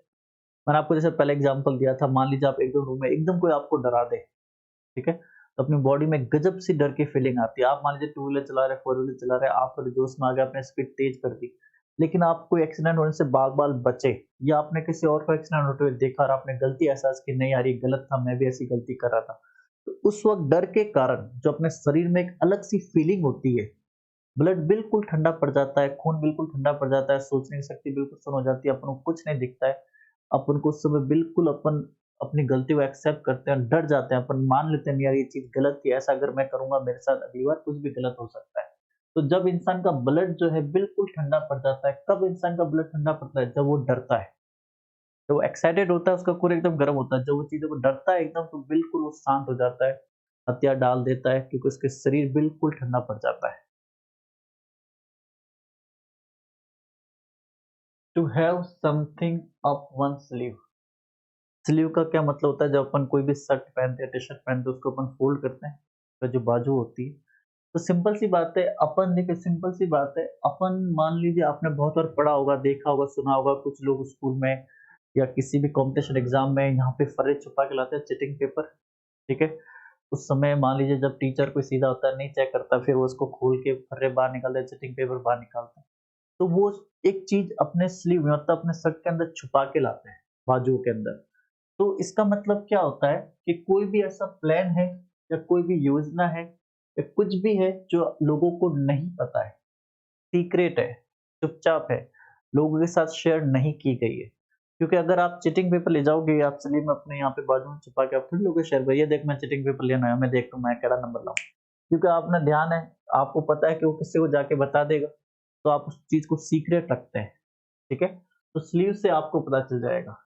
मैंने आपको जैसे पहले एग्ज़ाम्पल दिया था, मान लीजिए आप एकदम रूम में एकदम कोई आपको डरा दे, ठीक है? तो अपनी बॉडी में गजब सी डर की फीलिंग आती है। आप मान लीजिए टू व्हीलर चला रहे हैं, फोर व्हीलर चला रहे हैं, आप थोड़े जोश में आ गए, आपने स्पीड तेज़ कर दी। लेकिन आप कोई एक्सीडेंट होने से बाल-बाल बचे, या आपने किसी और को एक्सीडेंट होते हुए देखा और आपने गलती एहसास की, नहीं यार ये गलत था, मैं भी ऐसी गलती कर रहा था। तो उस वक़्त डर के कारण जो अपने शरीर में एक अलग सी फीलिंग होती है, ब्लड बिल्कुल ठंडा पड़ जाता है, खून बिल्कुल ठंडा पड़ जाता है, सोचने की शक्ति बिल्कुल शून्य हो जाती है, अपन को कुछ नहीं दिखता है। अपन को उस समय बिल्कुल अपन अपनी गलती को एक्सेप्ट करते हैं, डर जाते हैं, अपन मान लेते हैं यार ये चीज़ गलत थी, ऐसा अगर मैं करूँगा मेरे साथ अगली बार कुछ भी गलत हो सकता है। तो जब इंसान का ब्लड जो है बिल्कुल ठंडा पड़ जाता है, कब इंसान का ब्लड ठंडा पड़ता है? जब वो डरता है। जब वो एक्साइटेड होता है उसका खून एकदम गर्म होता है, जब वो चीज़ों को डरता है एकदम तो बिल्कुल वो शांत हो जाता है, हथियार डाल देता है क्योंकि उसके शरीर बिल्कुल ठंडा पड़ जाता है। To have something up one sleeve. Sleeve का क्या मतलब होता है? जब अपन कोई भी शर्ट पहनते हैं, टी-शर्ट पहनते हैं, उसको अपन फोल्ड करते हैं, तो जो बाजू होती है, तो सिंपल सी बात है, अपन देखिए सिंपल सी बात है, अपन मान लीजिए आपने बहुत बार पढ़ा होगा, देखा होगा, सुना होगा, कुछ लोग स्कूल में या किसी भी कॉम्पिटिशन एग्जाम में यहाँ पे फर्रे छुपा के लाते हैं, चिटिंग पेपर, ठीक है? उस समय मान लीजिए जब टीचर कोई सीधा होता है, नहीं चेक करता, फिर वो उसको खोल के फर्रे बाहर निकालते हैं, चिटिंग पेपर बाहर निकालते हैं। तो वो एक चीज़ अपने स्लीव में मतलब अपने शर्ट के अंदर छुपा के लाते हैं, बाजुओं के अंदर। तो इसका मतलब क्या होता है कि कोई भी ऐसा प्लान है या कोई भी योजना है या कुछ भी है जो लोगों को नहीं पता है, सीक्रेट है, चुपचाप है, लोगों के साथ शेयर नहीं की गई है। क्योंकि अगर आप चिटिंग पेपर ले जाओगे आप स्लीव में अपने यहाँ पे बाजू में छुपा के आप थोड़ी लोगों को शेयर करिए, देख मैं चिटिंग पेपर लेने आया, मैं देखता हूँ मैं केड़ा नंबर लाऊँ। क्योंकि आपने ध्यान है, आपको पता है कि वो किसी को जाके बता देगा, तो आप उस चीज़ को सीक्रेट रखते हैं, ठीक है? तो स्लीव से आपको पता चल जाएगा।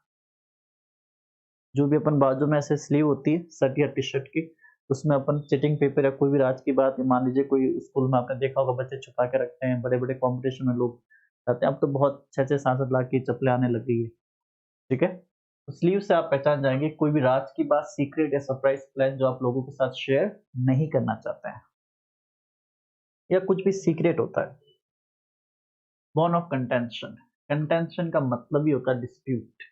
जो भी अपन बाजू में ऐसे स्लीव होती है शर्ट या टी शर्ट की, उसमें अपन चिटिंग पेपर या कोई भी राज की बात, मान लीजिए कोई स्कूल में आपने देखा होगा बच्चे छुपा के रखते हैं, बड़े बड़े कंपटीशन में लोग जाते हैं, अब तो बहुत 6-6 7-7 लाख की चप्पलें आने लग गई है। ठीक है, तो स्लीव से आप पहचान जाएंगे कोई भी राज की बात, सीक्रेट या सरप्राइज प्लान जो आप लोगों के साथ शेयर नहीं करना चाहते हैं, या कुछ भी सीक्रेट होता है। बॉर्न ऑफ कंटेंशन, कंटेंशन का मतलब ही होता है डिस्प्यूट,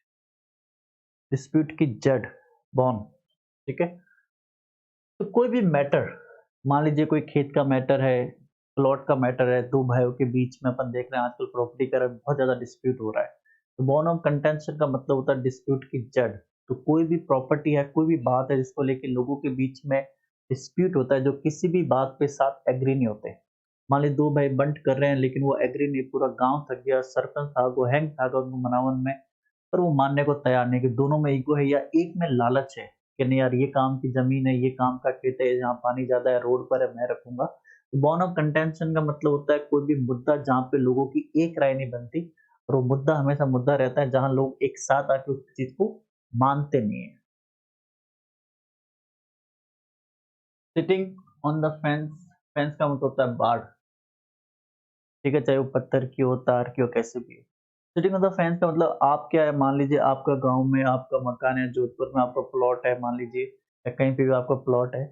डिस्प्यूट की जड़, बॉर्न। ठीक है, तो कोई भी मैटर, मान लीजिए कोई खेत का मैटर है, प्लॉट का मैटर है, दो भाइयों के बीच में अपन देख रहे हैं आजकल प्रॉपर्टी का बहुत ज्यादा डिस्प्यूट हो रहा है, तो बॉर्न ऑफ कंटेंशन का मतलब होता है डिस्प्यूट की जड़। तो कोई भी प्रॉपर्टी है, कोई भी बात है जिसको लेके लोगों के बीच में डिस्प्यूट होता है, जो किसी भी बात पे साथ एग्री नहीं होते। मान लीजिए दो भाई बंट कर रहे हैं लेकिन वो एग्री नहीं, पूरा गांव थक गया, सरपंच था वो हैंग था उनको मनावन में, पर वो मानने को तैयार नहीं कि दोनों में ईगो है या एक में लालच है कि नहीं यार ये काम की जमीन है, ये काम का खेत है, जहाँ पानी ज्यादा है, रोड पर है, मैं रखूंगा। तो बॉर्न ऑफ कंटेंशन का मतलब होता है कोई भी मुद्दा जहाँ पे लोगों की एक राय नहीं बनती, और वो मुद्दा हमेशा मुद्दा रहता है जहाँ लोग एक साथ आके उस चीज को मानते नहीं है। Sitting on the fence, fence का मतलब होता है बाढ़। ठीक है, चाहे वो पत्थर की हो, तार की हो, कैसे भी हो। सिटिंग ऑन द फेंस का मतलब आप क्या है, मान लीजिए आपका गांव में आपका मकान है, जोधपुर में आपका प्लॉट है, मान लीजिए या कहीं पे भी आपका प्लॉट है,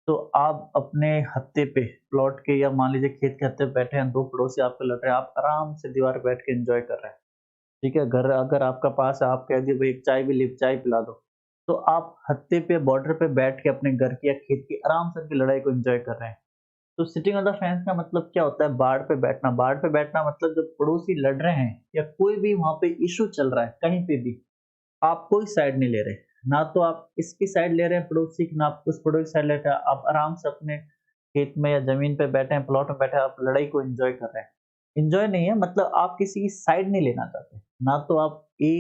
तो आप अपने हत्ते पे प्लॉट के या मान लीजिए खेत के हत्ते पे बैठे हैं, दो पड़ोसी आपके लड़ रहे हैं, आप आराम से दीवार पे बैठ के एंजॉय कर रहे हैं। ठीक है, घर अगर आपका पास है, आप कह दिए भाई एक चाय भी लिप चाय पिला दो, तो आप हत्ते पे बॉर्डर पे बैठ के अपने घर की या खेत की आराम से उनकी लड़ाई को एंजॉय कर रहे हैं। तो सिटिंग ऑन द फेंस का मतलब क्या होता है, बाढ़ पे बैठना। बाढ़ पे बैठना मतलब जब पड़ोसी लड़ रहे हैं या कोई भी वहां पे इशू चल रहा है कहीं पे भी, आप कोई साइड नहीं ले रहे, ना तो आप इसकी साइड ले रहे हैं पड़ोसी की, ना आप उस पड़ोसी की साइड ले रहे हैं, आप आराम से अपने खेत में या जमीन पे बैठे हैं, प्लॉट में बैठे हैं, आप लड़ाई को एंजॉय कर रहे हैं। एंजॉय नहीं है मतलब आप किसी की साइड नहीं लेना चाहते, ना तो आप ए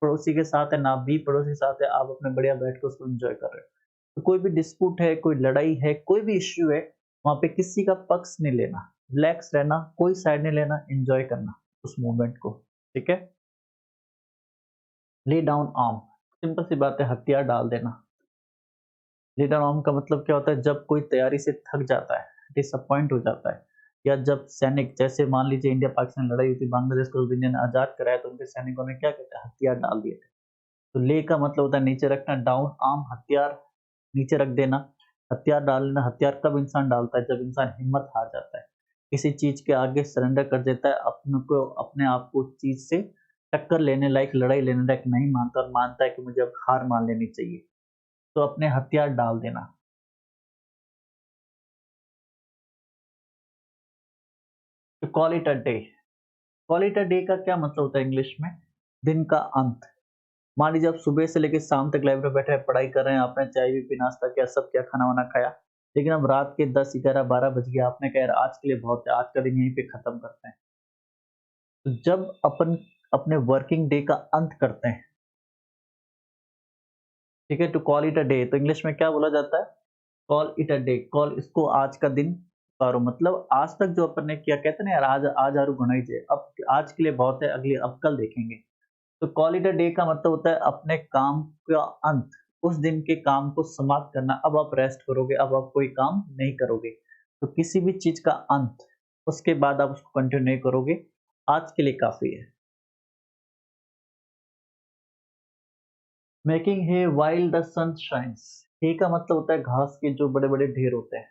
पड़ोसी के साथ है ना बी पड़ोसी के साथ है, आप अपने बढ़िया बैठ के उसको एंजॉय कर रहे हो। तो कोई भी डिस्प्यूट है, कोई लड़ाई है, कोई भी इश्यू है, वहां पे किसी का पक्ष नहीं लेना, रिलैक्स रहना, कोई साइड नहीं लेना, एंजॉय करना उस मोमेंट को। ठीक है, ले डाउन आर्म, सिंपल सी बात है, हथियार डाल देना। ले डाउन आर्म का मतलब क्या होता है, जब कोई तैयारी से थक जाता है, डिसअपॉइंट हो जाता है, या जब सैनिक, जैसे मान लीजिए इंडिया पाकिस्तान लड़ाई हुई थी, बांग्लादेश को इंडिया ने आजाद कराया, तो उनके सैनिकों ने क्या कहते हैं, हथियार डाल दिए थे। तो ले का मतलब होता है नीचे रखना, डाउन आर्म हथियार नीचे रख देना। हथियार डालना, हथियार कब इंसान डालता है, जब इंसान हिम्मत हार जाता है, किसी चीज के आगे सरेंडर कर देता है, अपने को, अपने आप को उस चीज से टक्कर लेने लायक, लड़ाई लेने लायक नहीं मानता, और मानता है कि मुझे अब हार मान लेनी चाहिए, तो अपने हथियार डाल देना। तो call it a day, call it a day का क्या मतलब होता है इंग्लिश में, दिन का अंत। मान लीजिए आप सुबह से लेकर शाम तक लाइब्रेरी में बैठे हैं, पढ़ाई कर रहे हैं, आपने चाय भी पी, नाश्ता किया, सब किया, खाना वाना खाया, लेकिन अब रात के 10 11 12 बज गया, आपने कहा यार आज के लिए बहुत है, आज का दिन यहीं पे खत्म करते हैं। तो जब अपन अपने वर्किंग डे का अंत करते हैं, ठीक है, to call it a day, तो इंग्लिश में क्या बोला जाता है, call it a day, call, इसको आज का दिन करो, मतलब आज तक जो अपन ने किया, कहते हैं ना यार आज आज आरू घुनाई जे, अब आज के लिए बहुत है, अगले अब कल देखेंगे। तो कॉल इट अ डे का मतलब होता है अपने काम का अंत, उस दिन के काम को समाप्त करना, अब आप रेस्ट करोगे, अब आप कोई काम नहीं करोगे, तो किसी भी चीज का अंत, उसके बाद आप उसको कंटिन्यू नहीं करोगे, आज के लिए काफी है। मेकिंग है वाइल द सन शाइन्स, हे का मतलब होता है घास के जो बड़े बड़े ढेर होते हैं।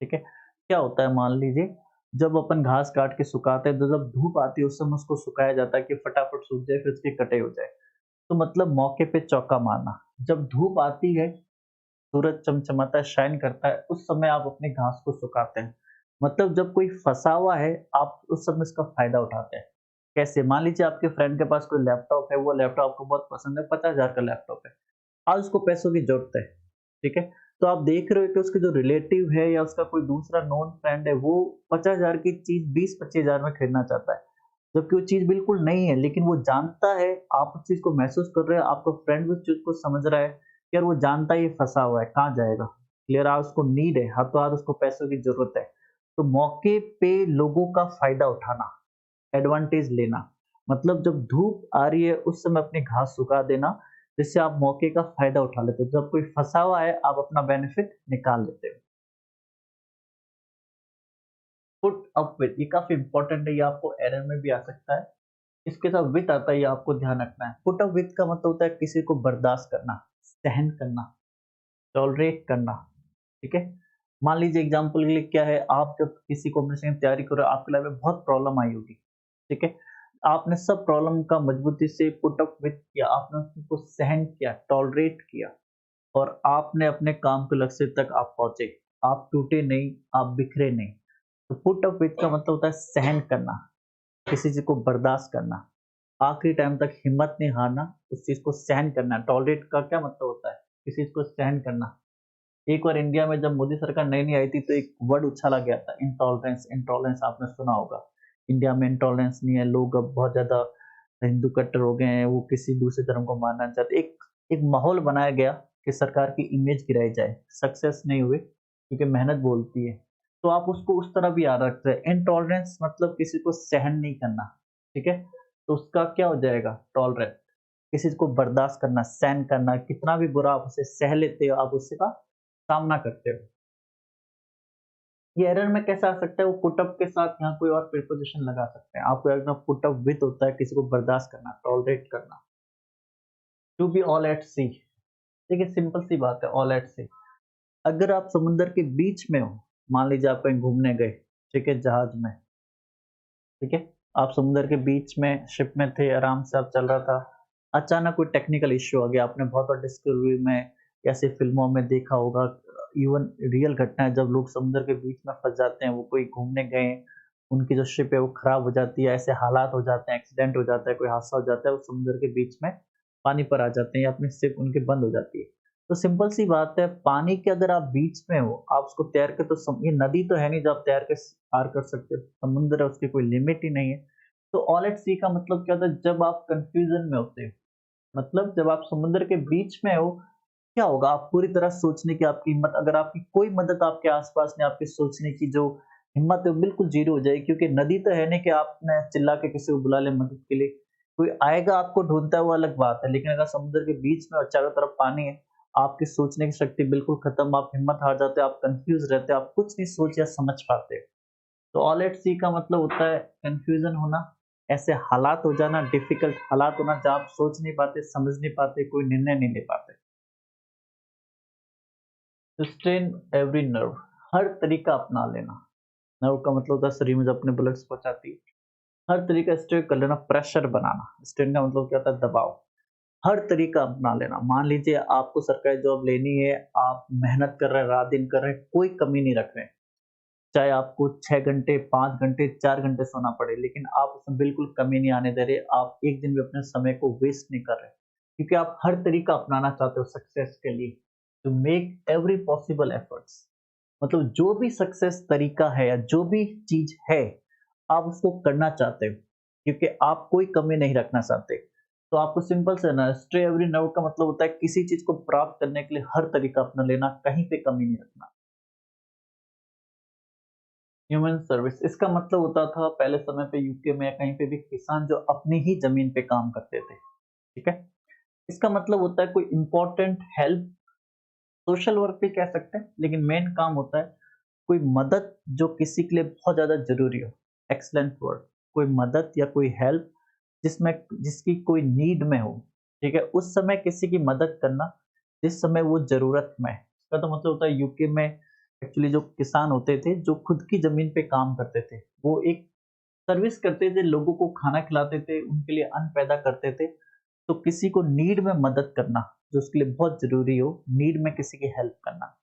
ठीक है, क्या होता है, मान लीजिए जब अपन घास काट के सुखाते हैं, तो जब धूप आती है उस समय उसको सुखाया जाता है कि फटाफट सूख जाए, फिर उसकी कटाई हो जाए। तो मतलब मौके पे चौका मारना, जब धूप आती है, सूरज चमचमाता है, शाइन करता है, उस समय आप अपने घास को सुखाते हैं। मतलब जब कोई फंसा हुआ है, आप उस समय इसका फायदा उठाते हैं। कैसे, मान लीजिए आपके फ्रेंड के पास कोई लैपटॉप है, वो लैपटॉप आपको बहुत पसंद है, 50,000 का लैपटॉप है, आज उसको पैसों की जरूरत है। ठीक है, तो आप देख रहे हो कि उसके जो रिलेटिव है या उसका कोई दूसरा नॉन फ्रेंड है, वो 50,000 की चीज 20-25,000 में खरीदना चाहता है, जबकि वो चीज बिल्कुल नहीं है, लेकिन वो जानता है, आप उस चीज को महसूस कर रहे हो, आपका फ्रेंड भी उस चीज को समझ रहा है कि यार वो जानता है ये फंसा हुआ है, कहाँ जाएगा, क्लियर, आज उसको नीड है, हाथों हाथ उसको पैसों की जरूरत है। तो मौके पे लोगों का फायदा उठाना, एडवांटेज लेना, मतलब जब धूप आ रही है उस समय अपनी घास सुखा देना, जिससे आप मौके का फ़ायदा उठा लेते हो। जब कोई फँसा हुआ है, आप अपना बेनिफिट निकाल लेते हो। पुट अप विथ, ये काफ़ी इम्पोर्टेंट है, ये आपको एरर में भी आ सकता है। इसके साथ विथ आता है, ये आपको ध्यान रखना है। पुट अप विथ का मतलब होता है किसी को बर्दाश्त करना, सहन करना, टॉलरेट करना, ठीक है? मान लीजिए एग्ज़ाम्पल के लिए क्या है, आप जब किसी कॉम्पिटिशन की तैयारी कर रहे हो, आपकी लाइफ़ में बहुत प्रॉब्लम आई होगी, ठीक है? आपने सब प्रॉब्लम का मजबूती से पुट अप विथ किया, आपने उसको सहन किया, टॉलरेट किया और आपने अपने काम के लक्ष्य तक आप पहुँचे। आप टूटे नहीं, आप बिखरे नहीं। तो पुट अप विथ का मतलब होता है सहन करना, किसी चीज़ को बर्दाश्त करना, आखिरी टाइम तक हिम्मत नहीं हारना, उस चीज़ को सहन करना। टॉलरेट का क्या मतलब होता है? किसी चीज़ को सहन करना। एक बार इंडिया में जब मोदी सरकार नई-नई आई थी तो एक वर्ड उछाला गया था, इंटॉलरेंस, इंटॉलरेंस आपने सुना होगा। इंडिया में इंटॉलरेंस नहीं है, लोग अब बहुत ज़्यादा हिंदू कट्टर हो गए हैं, वो किसी दूसरे धर्म को मानना नहीं चाहते। एक एक माहौल बनाया गया कि सरकार की इमेज गिराई जाए, सक्सेस नहीं हुए क्योंकि मेहनत बोलती है। तो आप उसको उस तरह भी याद रखते हैं, इंटॉलरेंस मतलब किसी को सहन नहीं करना, ठीक है? तो उसका क्या हो जाएगा टॉलरेंट, किसी को बर्दाश्त करना, सहन करना, कितना भी बुरा आप उसे सह लेते हो, आप उसका सामना करते हो। ये एरर में कैसे आ सकता है? वो पुट अप के साथ यहाँ कोई और प्रीपोज़िशन लगा सकते हैं। आपको एकदम पुट अप विथ होता है किसी को बर्दाश्त करना, टॉलरेट करना। टू बी ऑल एट सी, देखिए सिंपल सी बात है, ऑल एट सी। अगर आप समुद्र के बीच में हो, मान लीजिए आप कहीं घूमने गए, ठीक है, जहाज में, ठीक है? आप समुद्र के बीच में शिप में थे, आराम से आप चल रहा था। अचानक कोई टेक्निकल इश्यू आ गया, आपने बहुत बार डिस्कवरी में, ऐसे फ़िल्मों में देखा होगा, इवन रियल घटना है जब लोग समुद्र के बीच में फँस जाते हैं, वो कोई घूमने गए, उनकी जो शिप है वो खराब हो जाती है, ऐसे हालात हो जाते हैं, एक्सीडेंट हो जाता है, कोई हादसा हो जाता है, वो समुद्र के बीच में पानी पर आ जाते हैं या अपनी शिप उनकी बंद हो जाती है। तो सिंपल सी बात है, पानी के अगर आप बीच में हो, आप उसको तैर के तो ये नदी तो है नहीं जो आप तैर के पार कर सकते हो, समुद्र है उसकी कोई लिमिट ही नहीं है। तो ऑल एट सी का मतलब क्या होता है? जब आप कन्फ्यूज़न में होते हो, मतलब जब आप समुद्र के बीच में हो, क्या होगा? आप पूरी तरह सोचने की आपकी हिम्मत, अगर आपकी कोई मदद आपके आस-पास नहीं, आपके सोचने की जो हिम्मत है वो बिल्कुल ज़ीरो हो जाएगी, क्योंकि नदी तो है नहीं कि आपने चिल्ला के किसी को बुला लें मदद के लिए। कोई आएगा आपको ढूँढता हुआ अलग बात है, लेकिन अगर समुद्र के बीच में और चारों तरफ पानी है, आपकी सोचने की शक्ति बिल्कुल खत्म, आप हिम्मत हार जाते हो, आप कन्फ्यूज़ रहते हो, आप कुछ नहीं सोच या समझ पाते। तो ऑल एट सी का मतलब होता है कन्फ्यूज़न होना, ऐसे हालात हो जाना, डिफ़िकल्ट हालात होना जहाँ आप सोच नहीं पाते, समझ नहीं पाते, कोई निर्णय नहीं ले पाते। स्ट्रेन एवरी नर्व, हर तरीका अपना लेना। नर्व का मतलब होता है शरीर में जो अपने ब्लड्स पहुँचाती है। हर तरीका स्ट्रेन कर लेना, प्रेशर बनाना। स्ट्रेन का मतलब क्या होता है? दबाव। हर तरीका अपना लेना। मान लीजिए आपको सरकारी जॉब लेनी है, आप मेहनत कर रहे हैं, रात-दिन कर रहे हैं, कोई कमी नहीं रख रहे हैं। चाहे आपको 6 घंटे, 5 घंटे, 4 घंटे सोना पड़े, लेकिन आप उसमें बिल्कुल कमी नहीं आने दे रहे। आप एक दिन भी अपने समय को वेस्ट नहीं कर रहे, क्योंकि आप हर तरीका अपनाना चाहते हो सक्सेस के लिए। To make every possible efforts, मतलब जो भी सक्सेस तरीका है या जो भी चीज़ है, आप उसको करना चाहते हो, क्योंकि आप कोई कमी नहीं रखना चाहते। तो आपको सिंपल से ना, स्टे एवरी नाउ का मतलब होता है किसी चीज़ को प्राप्त करने के लिए हर तरीका अपना लेना, कहीं पे कमी नहीं रखना। ह्यूमन सर्विस, इसका मतलब होता था पहले समय पे यूके में या कहीं पे भी किसान जो अपनी ही ज़मीन पे काम करते थे, ठीक है? इसका मतलब होता है कोई इम्पोर्टेंट हेल्प, सोशल वर्क भी कह सकते हैं, लेकिन मेन काम होता है कोई मदद जो किसी के लिए बहुत ज़्यादा ज़रूरी हो। एक्सीलेंट वर्ड, कोई मदद या कोई हेल्प जिसमें जिसकी कोई नीड में हो, ठीक है? उस समय किसी की मदद करना, जिस समय वो ज़रूरत में है। इसका तो मतलब होता है यूके में एक्चुअली जो किसान होते थे, जो खुद की ज़मीन पे काम करते थे, वो एक सर्विस करते थे, लोगों को खाना खिलाते थे, उनके लिए अन्न पैदा करते थे। तो किसी को नीड में मदद करना, जो उसके लिए बहुत ज़रूरी हो, नीड में किसी की हेल्प करना।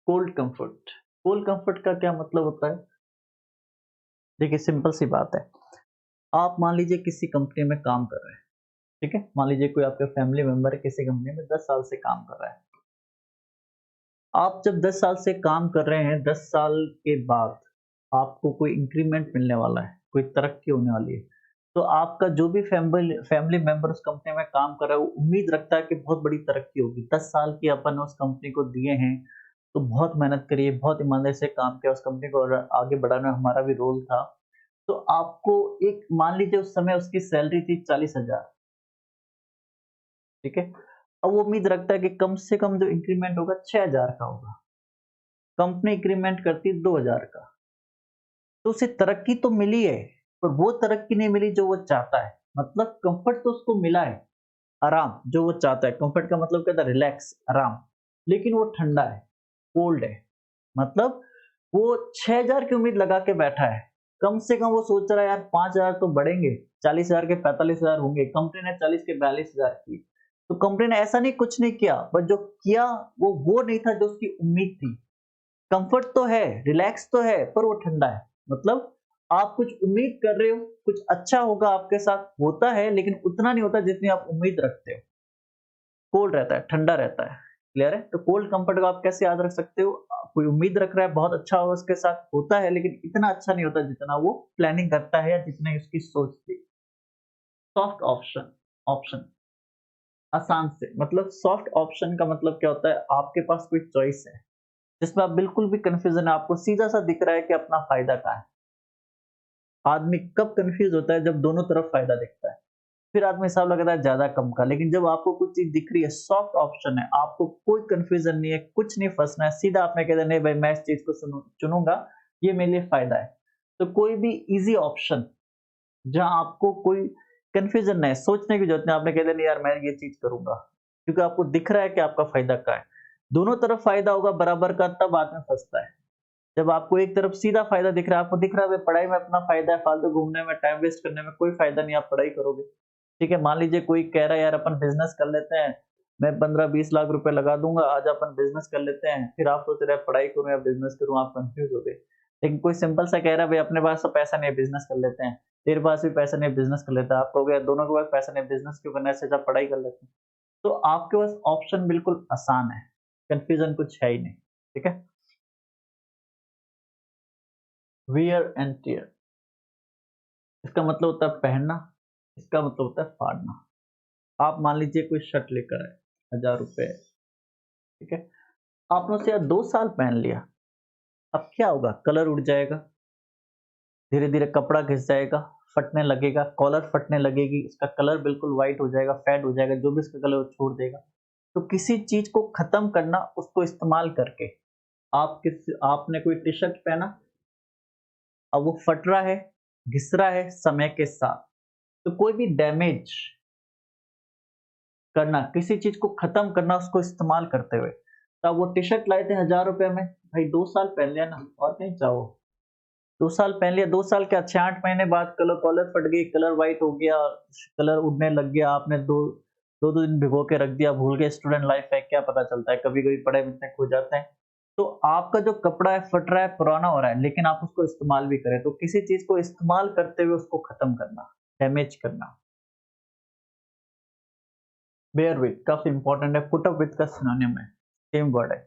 कोल्ड कम्फर्ट, कोल्ड कम्फर्ट का क्या मतलब होता है? देखिए सिंपल सी बात है। आप मान लीजिए किसी कंपनी में काम कर रहे हैं, ठीक है? मान लीजिए कोई आपका फैमिली मेंबर है किसी कंपनी में 10 साल से काम कर रहा है। आप जब 10 साल से काम कर रहे हैं, 10 साल के बाद आपको कोई इंक्रीमेंट मिलने वाला है, कोई तरक्की होने वाली है। तो आपका जो भी फैमिली फैमिली मेंबर उस कंपनी में काम कर रहा है, वो उम्मीद रखता है कि बहुत बड़ी तरक्की होगी। 10 साल की अपन उस कंपनी को दिए हैं, तो बहुत मेहनत करी है, बहुत ईमानदारी से काम किया उस कंपनी को और आगे बढ़ाने में हमारा भी रोल था। तो आपको एक मान लीजिए उस समय उसकी सैलरी थी 40,000, ठीक है। अब वो उम्मीद रखता है कि कम से कम जो इंक्रीमेंट होगा 6000 का होगा, कंपनी इंक्रीमेंट करती है 2000 का, तो उसे तरक्की तो मिली है, पर वो तरक्की नहीं मिली जो वो चाहता है। मतलब कंफर्ट तो उसको मिला है, आराम जो वो चाहता है। कंफर्ट का मतलब क्या था? रिलैक्स, आराम। लेकिन वो ठंडा है, कोल्ड है। मतलब वो 6000 की उम्मीद लगा के बैठा है। कम से कम वो सोच रहा है यार 5000 तो बढ़ेंगे, 40,000 के 45,000 होंगे। कंपनी ने 40 के 42,000 की। तो कंपनी ने ऐसा नहीं कुछ नहीं किया, बट जो किया वो नहीं था जो उसकी उम्मीद थी। कंफर्ट तो है, रिलैक्स तो है, पर वो ठंडा है। मतलब आप कुछ उम्मीद कर रहे हो, कुछ अच्छा होगा आपके साथ, होता है लेकिन उतना नहीं होता जितनी आप उम्मीद रखते हो। कोल्ड रहता है, ठंडा रहता है। क्लियर है? तो कोल्ड कंफर्ट को आप कैसे याद रख सकते हो? कोई उम्मीद रख रहा है बहुत अच्छा होगा उसके साथ, होता है लेकिन इतना अच्छा नहीं होता जितना वो प्लानिंग करता है या जितनी उसकी सोच थी। सॉफ्ट ऑप्शन ऑप्शन आसान से, मतलब सॉफ्ट ऑप्शन का मतलब क्या होता है? आपके पास कोई चॉइस है जिसमें आप बिल्कुल भी कंफ्यूजन है, आपको सीधा सा दिख रहा है कि अपना फायदा कहाँ है। आदमी कब कंफ्यूज होता है? जब दोनों तरफ फायदा दिखता है, फिर आदमी हिसाब लगाता है ज्यादा कम का। लेकिन जब आपको कुछ चीज दिख रही है, सॉफ्ट ऑप्शन है, आपको कोई कंफ्यूजन नहीं है, कुछ नहीं फंसना है, सीधा आपने कह देना नहीं भाई मैं इस चीज को चुनूंगा, ये मेरे लिए फायदा है। तो कोई भी इजी ऑप्शन जहां आपको कोई कंफ्यूजन नहीं है, सोचने की जरूरत नहीं, आपने कह देना यार मैं ये चीज करूंगा, क्योंकि आपको दिख रहा है कि आपका फायदा क्या है। दोनों तरफ फायदा होगा बराबर का, तब आदमी फंसता है। जब आपको एक तरफ सीधा फायदा दिख रहा है, आपको दिख रहा है भाई पढ़ाई में अपना फायदा है, फालतू घूमने में टाइम वेस्ट करने में कोई फायदा नहीं, आप पढ़ाई करोगे। ठीक है, मान लीजिए कोई कह रहा है यार अपन बिजनेस कर लेते हैं, मैं 15-20 लाख रुपए लगा दूंगा, आज अपन बिजनेस कर लेते हैं। फिर आप सोच रहे हैं पढ़ाई करूं या बिजनेस करूं, आप कंफ्यूज हो गए। लेकिन कोई सिंपल सा कह रहा है भाई अपने पास तो पैसा नहीं है, बिजनेस कर लेते हैं। तेरे पास भी पैसा नहीं है, बिजनेस कर लेते हैं। आप कहोगे दोनों के पास पैसा नहीं है, बिजनेस क्यों करना है, इससे अच्छा पढ़ाई कर लेते हैं। तो आपके पास ऑप्शन बिल्कुल आसान है, कंफ्यूजन कुछ है ही नहीं। ठीक है। वियर एंड टियर, इसका मतलब होता है पहनना, इसका मतलब होता है फाड़ना। आप मान लीजिए कोई शर्ट लेकर आए, 1000 रुपए, ठीक है, आपने उसे यार 2 साल पहन लिया। अब क्या होगा? कलर उड़ जाएगा, धीरे धीरे कपड़ा घिस जाएगा, फटने लगेगा, कॉलर फटने लगेगी, उसका कलर बिल्कुल व्हाइट हो जाएगा, फेड हो जाएगा, जो भी उसका कलर वो छोड़ देगा। तो किसी चीज को खत्म करना, उसको इस्तेमाल करके, आपने कोई टी शर्ट पहना, अब वो फट रहा है, घिस रहा है समय के साथ। तो कोई भी डैमेज करना, किसी चीज को खत्म करना उसको इस्तेमाल करते हुए। तब वो टी शर्ट लाए थे 1000 रुपए में, भाई 2 साल पहन लिया ना, और कहीं चाहो। 2 साल पहन लिया, 2 साल क्या, 6-8 महीने बाद कलर कॉलर फट गई, कलर व्हाइट हो गया, कलर उड़ने लग गया, आपने दो दो दो दिन भिगो के रख दिया, भूल गए। स्टूडेंट लाइफ है, क्या पता चलता है, कभी कभी पढ़ाई में इतने खो जाते हैं। तो आपका जो कपड़ा है फट रहा है, पुराना हो रहा है, लेकिन आप उसको इस्तेमाल भी करें। तो किसी चीज को इस्तेमाल करते हुए उसको खत्म करना, डैमेज करना। बेयर विथ काफी इंपॉर्टेंट है, पुट अप विथ का सिनोनिम है, सेम वर्ड है।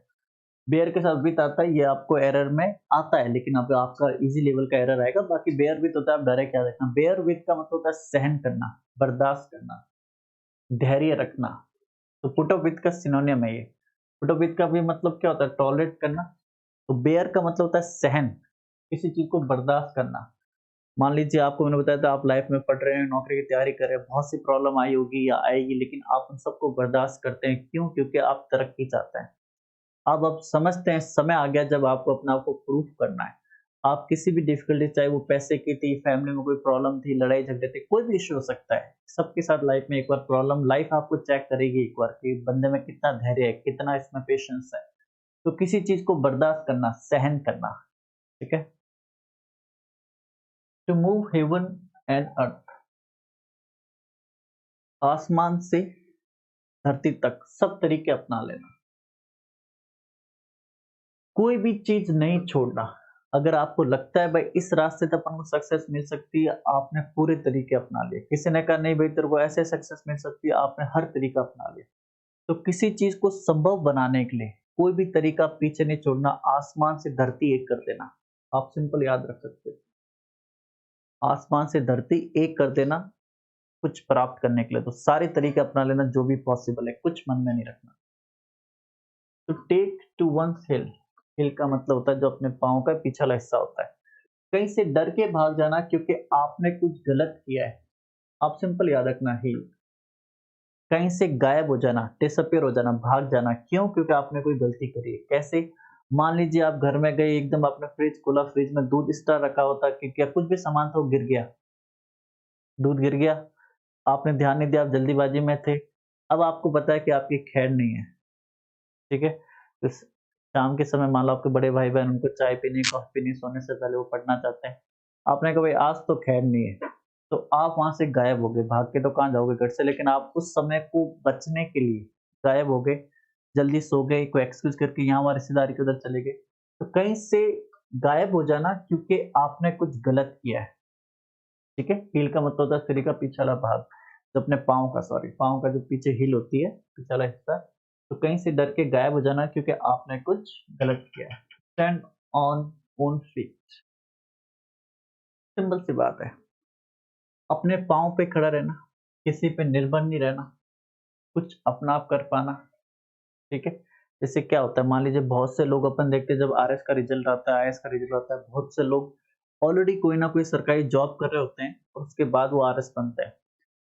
बेयर के साथ विथ आता है, ये आपको एरर में आता है, लेकिन अब आपका इजी लेवल का एरर आएगा। बाकी बेयर विथ होता है, आप डायरेक्ट याद रखना। बेयर विथ का मतलब होता है सहन करना, बर्दाश्त करना, धैर्य रखना। तो पुट अप विथ का सिनोनियम है ये। पुट अप विथ का भी मतलब क्या होता है? टॉलरेट करना। तो बेयर का मतलब होता है सहन, किसी चीज को बर्दाश्त करना। मान लीजिए आपको मैंने बताया था, आप लाइफ में पढ़ रहे हैं, नौकरी की तैयारी कर रहे हैं, बहुत सी प्रॉब्लम आई होगी या आएगी, लेकिन आप उन सबको बर्दाश्त करते हैं। क्यों? क्योंकि आप तरक्की चाहते हैं। अब समझते हैं समय आ गया जब आपको अपने आप को प्रूफ करना है। आप किसी भी डिफिकल्टी, चाहे वो पैसे की थी, फैमिली में कोई प्रॉब्लम थी, लड़ाई झगड़े थे, कोई भी इश्यू हो सकता है। सबके साथ लाइफ में एक बार प्रॉब्लम, लाइफ आपको चेक करेगी एक बार कि बंदे में कितना धैर्य है, कितना इसमें पेशेंस है। तो किसी चीज को बर्दाश्त करना, सहन करना। ठीक है। To move heaven and earth, आसमान से धरती तक सब तरीके अपना लेना, कोई भी चीज नहीं छोड़ना। अगर आपको लगता है भाई इस रास्ते तक अपन को सक्सेस मिल सकती है, आपने पूरे तरीके अपना लिए। किसी ने कहा नहीं भाई तेरे को ऐसे सक्सेस मिल सकती है, आपने हर तरीका अपना लिया। तो किसी चीज को संभव बनाने के लिए कोई भी तरीका पीछे नहीं छोड़ना, आसमान से धरती एक कर देना। आप सिंपल याद रख सकते हो, आसमान से धरती एक कर देना कुछ प्राप्त करने के लिए। तो सारे तरीके अपना लेना जो भी पॉसिबल है, कुछ मन में नहीं रखना। तो टेक टू वंस हिल, हिल का मतलब होता है जो अपने पाँव का पिछला हिस्सा होता है। कहीं से डर के भाग जाना क्योंकि आपने कुछ गलत किया है। आप सिंपल याद रखना, हील। कहीं से गायब हो जाना, डिसअपियर हो जाना, भाग जाना, क्यों? क्योंकि आपने कोई गलती करी है। कैसे? मान लीजिए आप घर में गए, एकदम आपने फ्रिज खोला, फ्रिज में दूध एक्स्ट्रा रखा होता कि क्या कुछ भी सामान था वो गिर गया, दूध गिर गया, आपने ध्यान नहीं दिया, आप जल्दीबाजी में थे। अब आपको पता है कि आपकी खैर नहीं है, ठीक है? तो शाम के समय मान लो आपके बड़े भाई-बहन उनको चाय पीनी, कॉफ़ी पीनी, सोने से पहले वो पढ़ना चाहते हैं। आपने कहा भाई आज तो खैर नहीं है, तो आप वहाँ से गायब हो गए, भाग के तो कहाँ जाओगे घर से, लेकिन आप उस समय को बचने के लिए गायब हो गए, जल्दी सो गए, कोई एक्सक्यूज़ करके यहाँ वहाँ रिश्तेदारी के उधर चले गए। तो कहीं से गायब हो जाना क्योंकि आपने कुछ गलत किया है, ठीक है? हील का मतलब होता है सीढ़ी का पीछे वाला भाग, जो अपने पाँव का सॉरी पाँव का जो पीछे हील होती है, पीछे वाला हिस्सा, तो कहीं से डर के गायब हो जाना क्योंकि आपने कुछ गलत किया है। Stand on own feet, simple सी बात है। अपने पाँव पे खड़ा रहना, किसी पे निर्भर नहीं रहना, कुछ अपना आप कर पाना, ठीक है? इससे क्या होता है, मान लीजिए बहुत से लोग अपन देखते हैं जब आरएस का रिजल्ट आता है, आईएएस का रिजल्ट आता है, बहुत से लोग ऑलरेडी कोई ना कोई सरकारी जॉब कर रहे होते हैं और उसके बाद वो आरएस बनते हैं।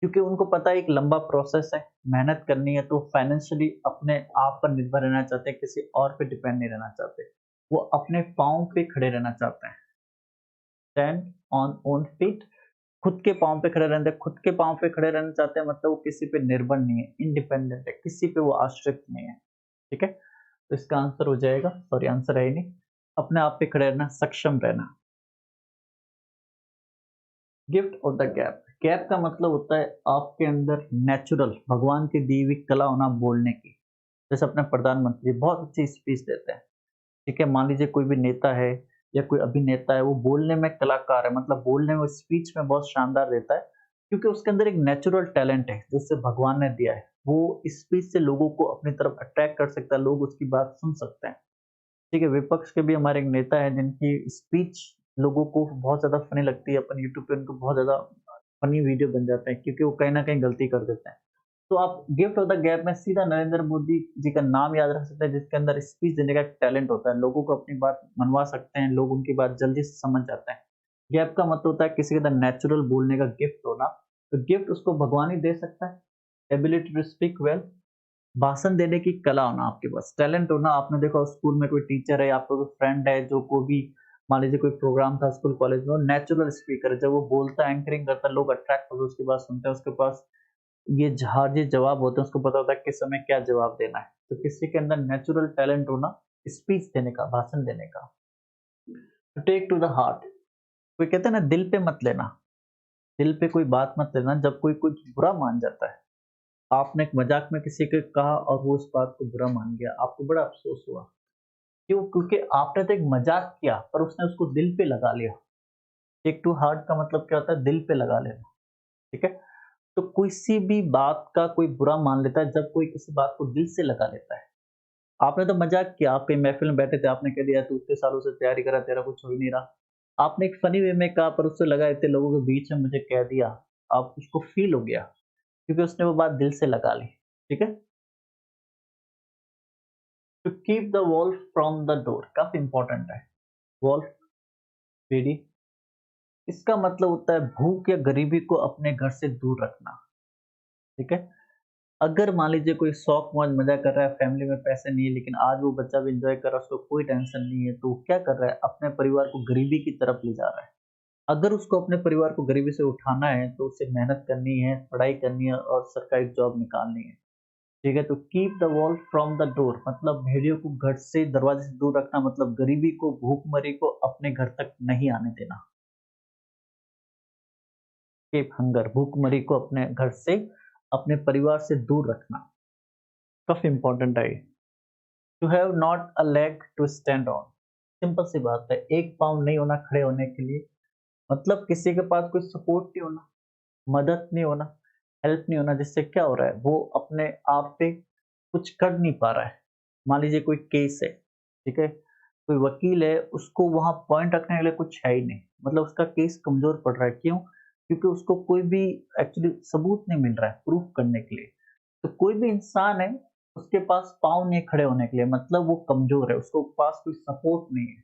क्योंकि उनको पता है एक लंबा प्रोसेस है, मेहनत करनी है, तो फाइनेंशियली अपने आप पर निर्भर रहना चाहते हैं, किसी और पे डिपेंड नहीं रहना चाहते। वो अपने पाँव पे खड़े रहना चाहते हैं। स्टैंड ऑन ओन फीट, खुद के पाँव पे खड़े रहते हैं, खुद के पाँव पे खड़े रहना चाहते हैं मतलब वो किसी पे निर्भर नहीं है, इंडिपेंडेंट है, किसी पे वो आश्रित नहीं है, ठीक है? तो इसका आंसर हो जाएगा, सॉरी आंसर है ही नहीं, अपने आप पे खड़े रहना, सक्षम रहना। गिफ्ट और द गैप, गैप का मतलब होता है आपके अंदर नेचुरल भगवान की दी हुई कला होना बोलने की। जैसे अपने प्रधानमंत्री बहुत अच्छी स्पीच देते हैं, ठीक है? मान लीजिए कोई भी नेता है या कोई अभिनेता है, वो बोलने में कलाकार है, मतलब बोलने में स्पीच में बहुत शानदार देता है, क्योंकि उसके अंदर एक नेचुरल टैलेंट है जो उसे भगवान ने दिया है। वो स्पीच से लोगों को अपनी तरफ अट्रैक्ट कर सकता है, लोग उसकी बात सुन सकते हैं। ठीक है, विपक्ष के भी हमारे एक नेता हैं जिनकी स्पीच लोगों को बहुत ज़्यादा फ़नी लगती है, अपन यूट्यूब पे उनको बहुत ज़्यादा फ़नी वीडियो बन जाते हैं क्योंकि वो कहीं न कहीं गलती कर देते हैं। तो आप गिफ्ट ऑफ द गैप में सीधा नरेंद्र मोदी जी का नाम याद रख सकते हैं जिसके अंदर स्पीच देने का एक टैलेंट होता है, लोगों को अपनी बात मनवा सकते हैं, लोग उनकी बात जल्दी से समझ जाते हैं। गैप का मतलब होता है किसी के अंदर नेचुरल बोलने का गिफ्ट होना, तो गिफ्ट उसको भगवान ही दे सकता है, एबिलिटी टू स्पीक वेल, भाषण देने की कला होना आपके पास, टैलेंट होना। आपने देखा स्कूल में कोई टीचर है, आपका कोई फ्रेंड है जो को भी मान लीजिए कोई प्रोग्राम था स्कूल कॉलेज में, वो नेचुरल स्पीकर है, जब वो बोलता है एंकरिंग करता है लोग अट्रैक्ट होकर उसकी बात सुनते हैं, उसके पास ये जहाजी जवाब होते हैं, उसको पता होता है किस समय क्या जवाब देना है। तो किसी के अंदर नेचुरल टैलेंट होना स्पीच देने का, भाषण देने का। To take to the heart, कोई कहते हैं ना दिल पे मत लेना, दिल पे कोई बात मत लेना। जब कोई कुछ बुरा मान जाता है, आपने एक मजाक में किसी को कहा और वो उस बात को बुरा मान गया, आपको बड़ा अफसोस हुआ। क्यों? क्योंकि आपने तो एक मजाक किया पर उसने उसको दिल पे लगा लिया। टेक टू हार्ट का मतलब क्या होता है? दिल पे लगा लेना, ठीक है? तो किसी भी बात का कोई बुरा मान लेता है जब कोई किसी बात को दिल से लगा लेता है। आपने तो मजाक किया, आप कहीं महफिल में बैठे थे, आपने कह दिया तू इतने सालों से तैयारी कर रहा है, तेरा कुछ हो ही नहीं रहा। आपने एक फनी वे में कहा पर उससे लगा इतने लोगों के बीच में मुझे कह दिया, आप उसको फील हो गया क्योंकि उसने वो बात दिल से लगा ली, ठीक है? To keep the wolf from the door काफी इंपॉर्टेंट है। वॉल्फ, पीढ़ी, इसका मतलब होता है भूख या गरीबी को अपने घर से दूर रखना, ठीक है? अगर मान लीजिए कोई शौक मौज मजा कर रहा है, फैमिली में पैसे नहीं है लेकिन आज वो बच्चा भी एंजॉय कर रहा है, उसको कोई टेंशन नहीं है, तो वो क्या कर रहा है? अपने परिवार को गरीबी की तरफ ले जा रहा है। अगर उसको अपने परिवार को गरीबी से उठाना है तो उसे मेहनत करनी है, पढ़ाई करनी है और सरकारी जॉब निकालनी है, ठीक है? तो keep the wall from the door मतलब भेड़ियों को घर से, दरवाजे से दूर रखना, मतलब गरीबी को, भूखमरी को अपने घर तक नहीं आने देना। कीप हंगर, भूखमरी को अपने घर से, अपने परिवार से दूर रखना, काफी इंपॉर्टेंट है। To have not a leg to stand on, simple सी बात है, एक पाँव नहीं होना खड़े होने के लिए, मतलब किसी के पास कोई सपोर्ट नहीं होना, मदद नहीं होना, हेल्प नहीं होना, जिससे क्या हो रहा है? वो अपने आप पे कुछ कर नहीं पा रहा है। मान लीजिए कोई केस है, ठीक है? कोई वकील है, उसको वहाँ पॉइंट रखने के लिए कुछ है ही नहीं, मतलब उसका केस कमज़ोर पड़ रहा है, क्यों? क्योंकि उसको कोई भी एक्चुअली सबूत नहीं मिल रहा है प्रूफ करने के लिए। तो कोई भी इंसान है, उसके पास पाँव नहीं है खड़े होने के लिए, मतलब वो कमज़ोर है, उसको पास कोई सपोर्ट नहीं है,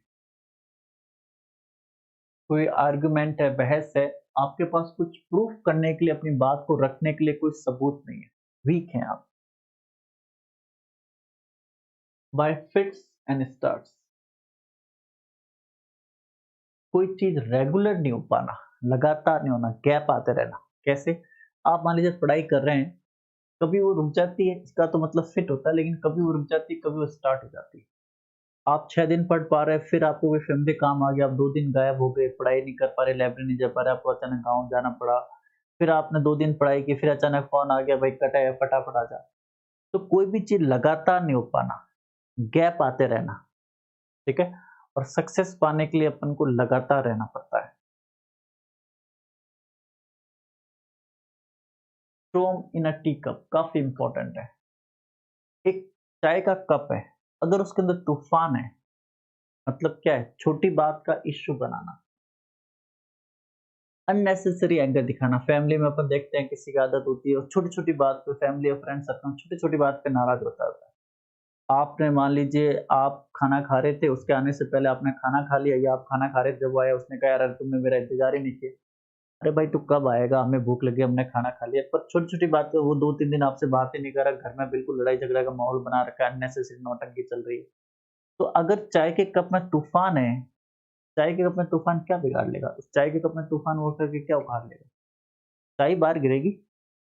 कोई आर्गुमेंट है, बहस है, आपके पास कुछ प्रूफ करने के लिए, अपनी बात को रखने के लिए कोई सबूत नहीं है। वीक हैं आप। बाय फिट्स एंड स्टार्ट्स, कोई चीज रेगुलर नहीं हो पाना, लगातार नहीं होना, गैप आते रहना। कैसे? आप मान लीजिए पढ़ाई कर रहे हैं, कभी वो रुक जाती है, इसका तो मतलब फिट होता है, लेकिन कभी वो रुक जाती है, कभी वो स्टार्ट हो जाती है। आप 6 दिन पढ़ पा रहे हैं, फिर आपको कोई फैमिली काम आ गया, आप 2 दिन गायब हो गए, पढ़ाई नहीं कर पा रहे, लाइब्रेरी नहीं जा पा रहे, आपको अचानक गाँव जाना पड़ा। फिर आपने 2 दिन पढ़ाई की, फिर अचानक फ़ोन आ गया, भाई कट है, फटाफट आ जा। तो कोई भी चीज़ लगातार नहीं हो पाना, गैप आते रहना, ठीक है? और सक्सेस पाने के लिए अपन को लगातार रहना पड़ता है। स्टोर्म इन अ टी कप काफ़ी इम्पोर्टेंट है। एक चाय का कप है, अगर उसके अंदर तूफ़ान है, मतलब क्या है? छोटी बात का इश्यू बनाना। अननेसेसरी एंगर दिखाना। फैमिली में अपन देखते हैं किसी की आदत होती है और छोटी-छोटी बात पे फैमिली और फ्रेंड सर्कल में छोटी-छोटी बात पे नाराज़ होता है। आपने मान लीजिए आप खाना खा रहे थे, उसके आने से पहले आपने खाना खा लिया या आप खाना खा रहे थे, जब वो आया उसने कहा, "यार तुमने मेरा इंतज़ार ही नहीं किया।" अरे भाई तू कब आएगा? हमें भूख लगी, हमने खाना खा लिया। पर छोटी-छोटी बात पे वो 2-3 दिन आपसे बात ही नहीं कर रहा, घर में बिल्कुल लड़ाई-झगड़ा का माहौल बना रखा है, अननेसेसरी नौटंकी चल रही है। तो अगर चाय के कप में तूफ़ान है, चाय के कप में तूफ़ान क्या बिगाड़ लेगा? उस चाय के कप में तूफ़ान वो करके क्या उखाड़ लेगा? चाय बाहर गिरेगी।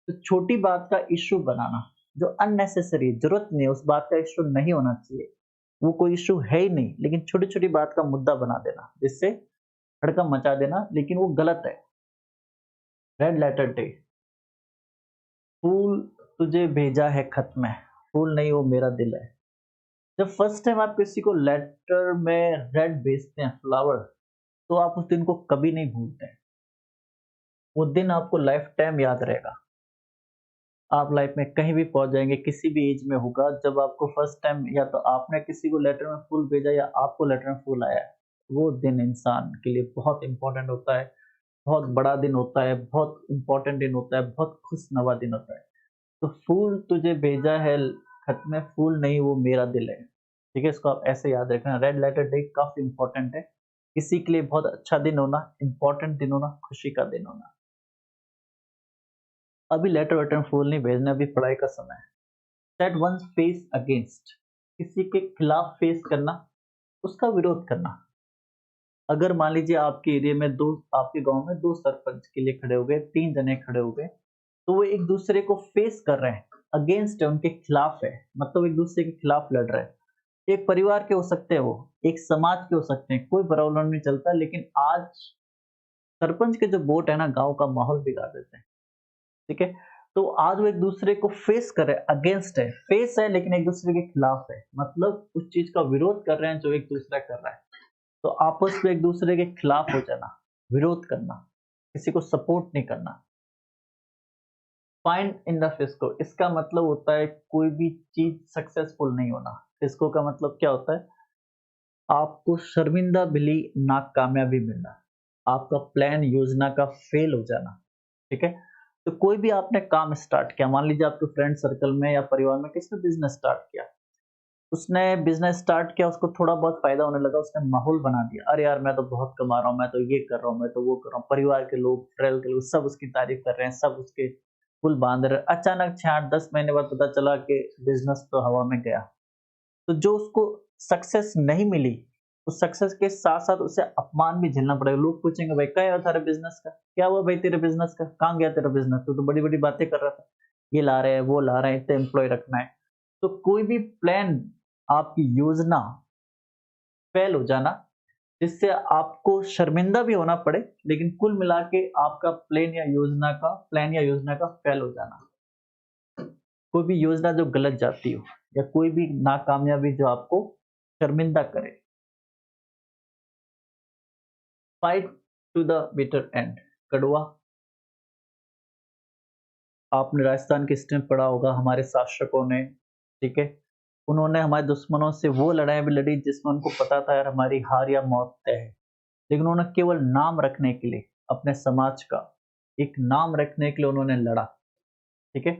तो छोटी बात का इश्यू बनाना, जो अननेसेसरी ज़रूरत नहीं है, उस बात का इश्यू नहीं होना चाहिए। वो कोई इश्यू है ही नहीं, लेकिन छोटी-छोटी बात का मुद्दा बना देना, जिससे हड़कंप मचा देना, लेकिन वो गलत है। रेड लेटर डे, फूल तुझे भेजा है खत में, फूल नहीं वो मेरा दिल है। जब फर्स्ट टाइम आप किसी को लेटर में रेड भेजते हैं, फ्लावर, तो आप उस दिन को कभी नहीं भूलते हैं। वो दिन आपको लाइफ टाइम याद रहेगा। आप लाइफ में कहीं भी पहुंच जाएंगे, किसी भी एज में होगा, जब आपको फर्स्ट टाइम या तो आपने किसी को लेटर में फूल भेजा या आपको लेटर में फूल आया है, वो दिन इंसान के लिए बहुत इंपॉर्टेंट होता है, बहुत बड़ा दिन होता है, बहुत इंपॉर्टेंट दिन होता है, बहुत खुशनवा दिन होता है। तो फूल तुझे भेजा है खत में, फूल नहीं वो मेरा दिल है। ठीक है, इसको आप ऐसे याद रखना। रेड लेटर डे काफी इंपॉर्टेंट है, किसी के लिए बहुत अच्छा दिन होना, इंपॉर्टेंट दिन होना, खुशी का दिन होना। अभी लेटर वेटर में फूल नहीं भेजना, अभी पढ़ाई का समय है। सेट वंस फेस अगेंस्ट, किसी के खिलाफ फेस करना, उसका विरोध करना। अगर मान लीजिए आपके एरिया में दो, आपके गांव में दो सरपंच के लिए खड़े हो गए, 3 जने खड़े हो गए, तो वो एक दूसरे को फेस कर रहे हैं, अगेंस्ट है, उनके खिलाफ है, मतलब एक दूसरे के खिलाफ लड़ रहे हैं। एक परिवार के हो सकते हैं, वो एक समाज के हो सकते हैं, कोई प्रॉब्लम नहीं चलता, लेकिन आज सरपंच के जो वोट है ना, गांव का माहौल बिगाड़ देते हैं। ठीक है, तो आज वो एक दूसरे को फेस कर रहे हैं, अगेंस्ट है, फेस है लेकिन एक दूसरे के खिलाफ है, मतलब उस चीज का विरोध कर रहे हैं जो एक दूसरा कर रहा है। तो आपस में एक दूसरे के खिलाफ हो जाना, विरोध करना, किसी को सपोर्ट नहीं करना। फाइंड इन द फिस्को, इसका मतलब होता है कोई भी चीज सक्सेसफुल नहीं होना। फिस्को का मतलब क्या होता है? आपको शर्मिंदा मिली, नाकामयाबी मिलना, आपका प्लान योजना का फेल हो जाना। ठीक है, तो कोई भी आपने काम स्टार्ट किया, मान लीजिए आपके फ्रेंड सर्कल में या परिवार में किसी ने बिजनेस स्टार्ट किया, उसने बिजनेस स्टार्ट किया, उसको थोड़ा बहुत फायदा होने लगा, उसने माहौल बना दिया, अरे यार मैं तो बहुत कमा रहा हूँ, मैं तो ये कर रहा हूँ, मैं तो वो कर रहा हूँ, परिवार के लोग, फ्रेंड के लोग सब उसकी तारीफ कर रहे हैं, सब उसके पुल बांध रहे हैं। अचानक 6-8-10 महीने बाद पता चला कि बिजनेस तो हवा में गया। तो जो उसको सक्सेस नहीं मिली, उस सक्सेस के साथ-साथ उसे अपमान भी झेलना पड़ेगा। लोग पूछेंगे, भाई क्या हुआ तेरे बिज़नेस का? क्या हुआ भाई तेरे बिज़नेस का? कहाँ गया तेरा बिज़नेस? तू तो बड़ी-बड़ी बातें कर रहा था। ये ला रहे हैं, वो ला रहे हैं, इतने एम्प्लॉयी रखना है। तो कोई भी प्लान, आपकी योजना फेल हो जाना, जिससे आपको शर्मिंदा भी होना पड़े, लेकिन कुल मिला के आपका प्लान या योजना का फेल हो जाना। कोई भी योजना जो गलत जाती हो या कोई भी नाकामयाबी जो आपको शर्मिंदा करे। Fight to the bitter end, कड़वा। आपने राजस्थान की हिस्ट्री में पढ़ा होगा, हमारे शासकों ने, ठीक है, उन्होंने हमारे दुश्मनों से वो लड़ाई भी लड़ी जिसमें उनको पता था यार हमारी हार या मौत तय है, लेकिन उन्होंने केवल नाम रखने के लिए, अपने समाज का एक नाम रखने के लिए उन्होंने लड़ा। ठीक है,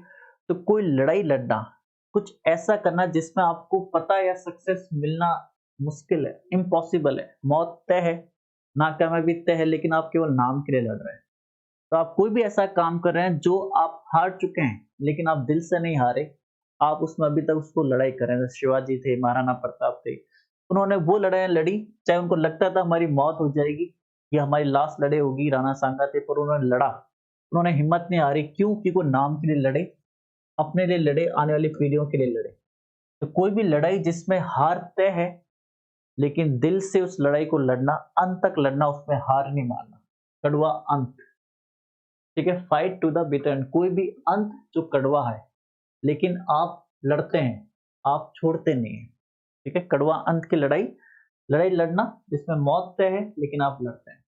तो कोई लड़ाई लड़ना, कुछ ऐसा करना जिसमें आपको पता है या सक्सेस मिलना मुश्किल है, इम्पॉसिबल है, मौत तय है, नाकामयाबी तय है, लेकिन आप केवल नाम के लिए लड़ रहे हैं। तो आप कोई भी ऐसा काम कर रहे हैं जो आप हार चुके हैं, लेकिन आप दिल से नहीं हारे, आप उसमें अभी तक उसको लड़ाई कर रहे हैं। जैसे शिवाजी थे, महाराणा प्रताप थे, उन्होंने वो लड़ाइयाँ लड़ी, चाहे उनको लगता था हमारी मौत हो जाएगी या हमारी लास्ट लड़ाई होगी, राणा सांगा थे, पर उन्होंने लड़ा। उन्होंने हिम्मत नहीं हारी, क्यों? क्योंकि वो नाम के लिए लड़े, अपने लिए लड़े, आने वाली पीढ़ियों के लिए लड़े। तो कोई भी लड़ाई जिसमें हार तय है, लेकिन दिल से उस लड़ाई को लड़ना, अंत तक लड़ना, उसमें हार नहीं मानना, कड़वा अंत। ठीक है, fight to the bitter end. कोई भी अंत जो कड़वा है, लेकिन आप लड़ते हैं, आप छोड़ते नहीं हैं। ठीक है, कड़वा अंत की लड़ाई, लड़ाई लड़ना जिसमें मौत तय है, लेकिन आप लड़ते हैं।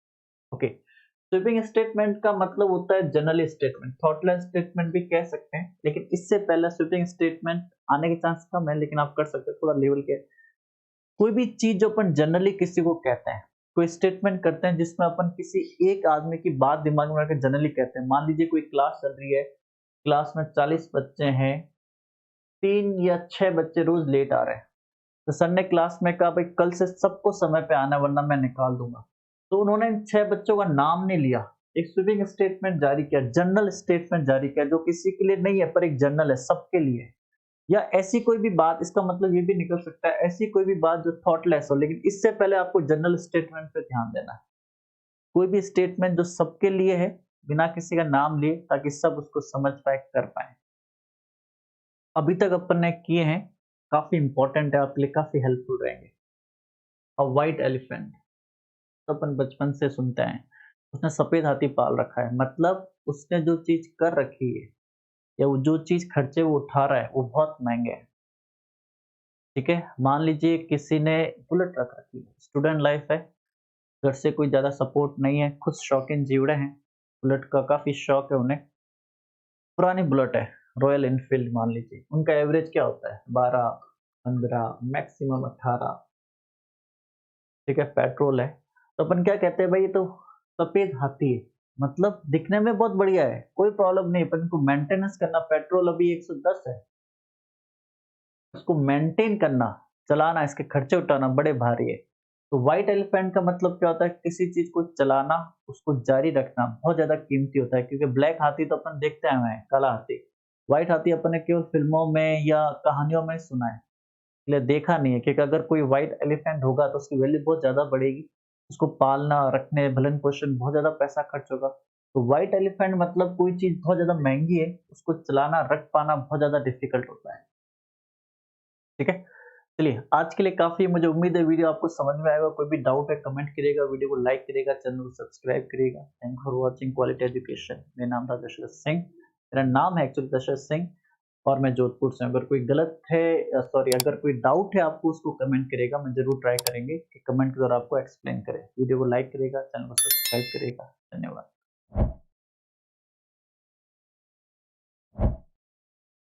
ओके, स्वीपिंग स्टेटमेंट का मतलब होता है जनरल स्टेटमेंट, थॉटलेस स्टेटमेंट भी कह सकते हैं, लेकिन इससे पहले स्वीपिंग स्टेटमेंट आने के चांस कम है, लेकिन आप कर सकते हैं थोड़ा लेवल के। कोई भी चीज जो अपन जनरली किसी को कहते हैं, कोई स्टेटमेंट करते हैं जिसमें अपन किसी एक आदमी की बात दिमाग में रखकर जनरली कहते हैं। मान लीजिए कोई क्लास चल रही है, क्लास में 40 बच्चे हैं, 3 या 6 बच्चे रोज लेट आ रहे हैं। तो सर ने क्लास में कहा भाई कल से सबको समय पे आना है वरना मैं निकाल दूंगा। तो उन्होंने इन 6 बच्चों का नाम नहीं लिया, एक स्वीपिंग स्टेटमेंट जारी किया, जनरल स्टेटमेंट जारी किया, जो किसी के लिए नहीं है पर एक जनरल है, सबके लिए है। या ऐसी कोई भी बात, इसका मतलब ये भी निकल सकता है ऐसी कोई भी बात जो थॉटलेस हो, लेकिन इससे पहले आपको जनरल स्टेटमेंट पे ध्यान देना है। कोई भी स्टेटमेंट जो सबके लिए है, बिना किसी का नाम लिए, ताकि सब उसको समझ पाए, कर पाए। अभी तक अपन ने किए हैं, काफी इंपॉर्टेंट है, आपके लिए काफी हेल्पफुल रहेंगे। अ व्हाइट एलिफेंट, तो अपन बचपन से सुनते हैं, उसने सफेद हाथी पाल रखा है, मतलब उसने जो चीज कर रखी है या वो जो चीज खर्चे वो उठा रहा है वो बहुत महंगे हैं। ठीक है, मान लीजिए किसी ने बुलेट रख रखी है, स्टूडेंट लाइफ है, घर से कोई ज्यादा सपोर्ट नहीं है, खुद शौकीन जीवड़े हैं, बुलेट का काफी शौक है उन्हें, पुरानी बुलेट है, रॉयल इनफील्ड मान लीजिए, उनका एवरेज क्या होता है, 12, 15, मैक्सिमम 18। ठीक है, पेट्रोल है, तो अपन क्या कहते हैं भाई ये तो सफेद हाथी है, मतलब दिखने में बहुत बढ़िया है, कोई प्रॉब्लम नहीं, अपन को मेंटेनेंस करना, पेट्रोल अभी 110 है, उसको मेंटेन करना, चलाना, इसके खर्चे उठाना बड़े भारी है। तो व्हाइट एलिफेंट का मतलब क्या होता है, किसी चीज को चलाना, उसको जारी रखना बहुत ज्यादा कीमती होता है, क्योंकि ब्लैक हाथी तो अपन देखते आए हैं, काला हाथी। व्हाइट हाथी अपन ने केवल फिल्मों में या कहानियों में सुना है, इसलिए देखा नहीं है, क्योंकि अगर कोई व्हाइट एलिफेंट होगा तो उसकी वैल्यू बहुत ज्यादा बढ़ेगी, उसको पालना, रखने, भलन पोषण, बहुत ज्यादा पैसा खर्च होगा। तो व्हाइट एलिफेंट मतलब कोई चीज बहुत ज्यादा महंगी है, उसको चलाना, रख पाना बहुत ज्यादा डिफिकल्ट होता है। ठीक है, चलिए आज के लिए काफी है, मुझे उम्मीद है वीडियो आपको समझ में आएगा। कोई भी डाउट है कमेंट करिएगा, वीडियो को लाइक करिएगा, चैनल को सब्सक्राइब करिएगा। Thank for watching quality education. मेरा नाम था दशरथ सिंह, मेरा नाम है एक्चुअली दशरथ सिंह, और मैं जोधपुर से हूं। अगर कोई गलत है, सॉरी, अगर कोई डाउट है आपको, उसको कमेंट करिएगा, मैं जरूर ट्राई करेंगे कि कमेंट के द्वारा आपको एक्सप्लेन करें। वीडियो को लाइक करिएगा, चैनल को सब्सक्राइब करिएगा। धन्यवाद।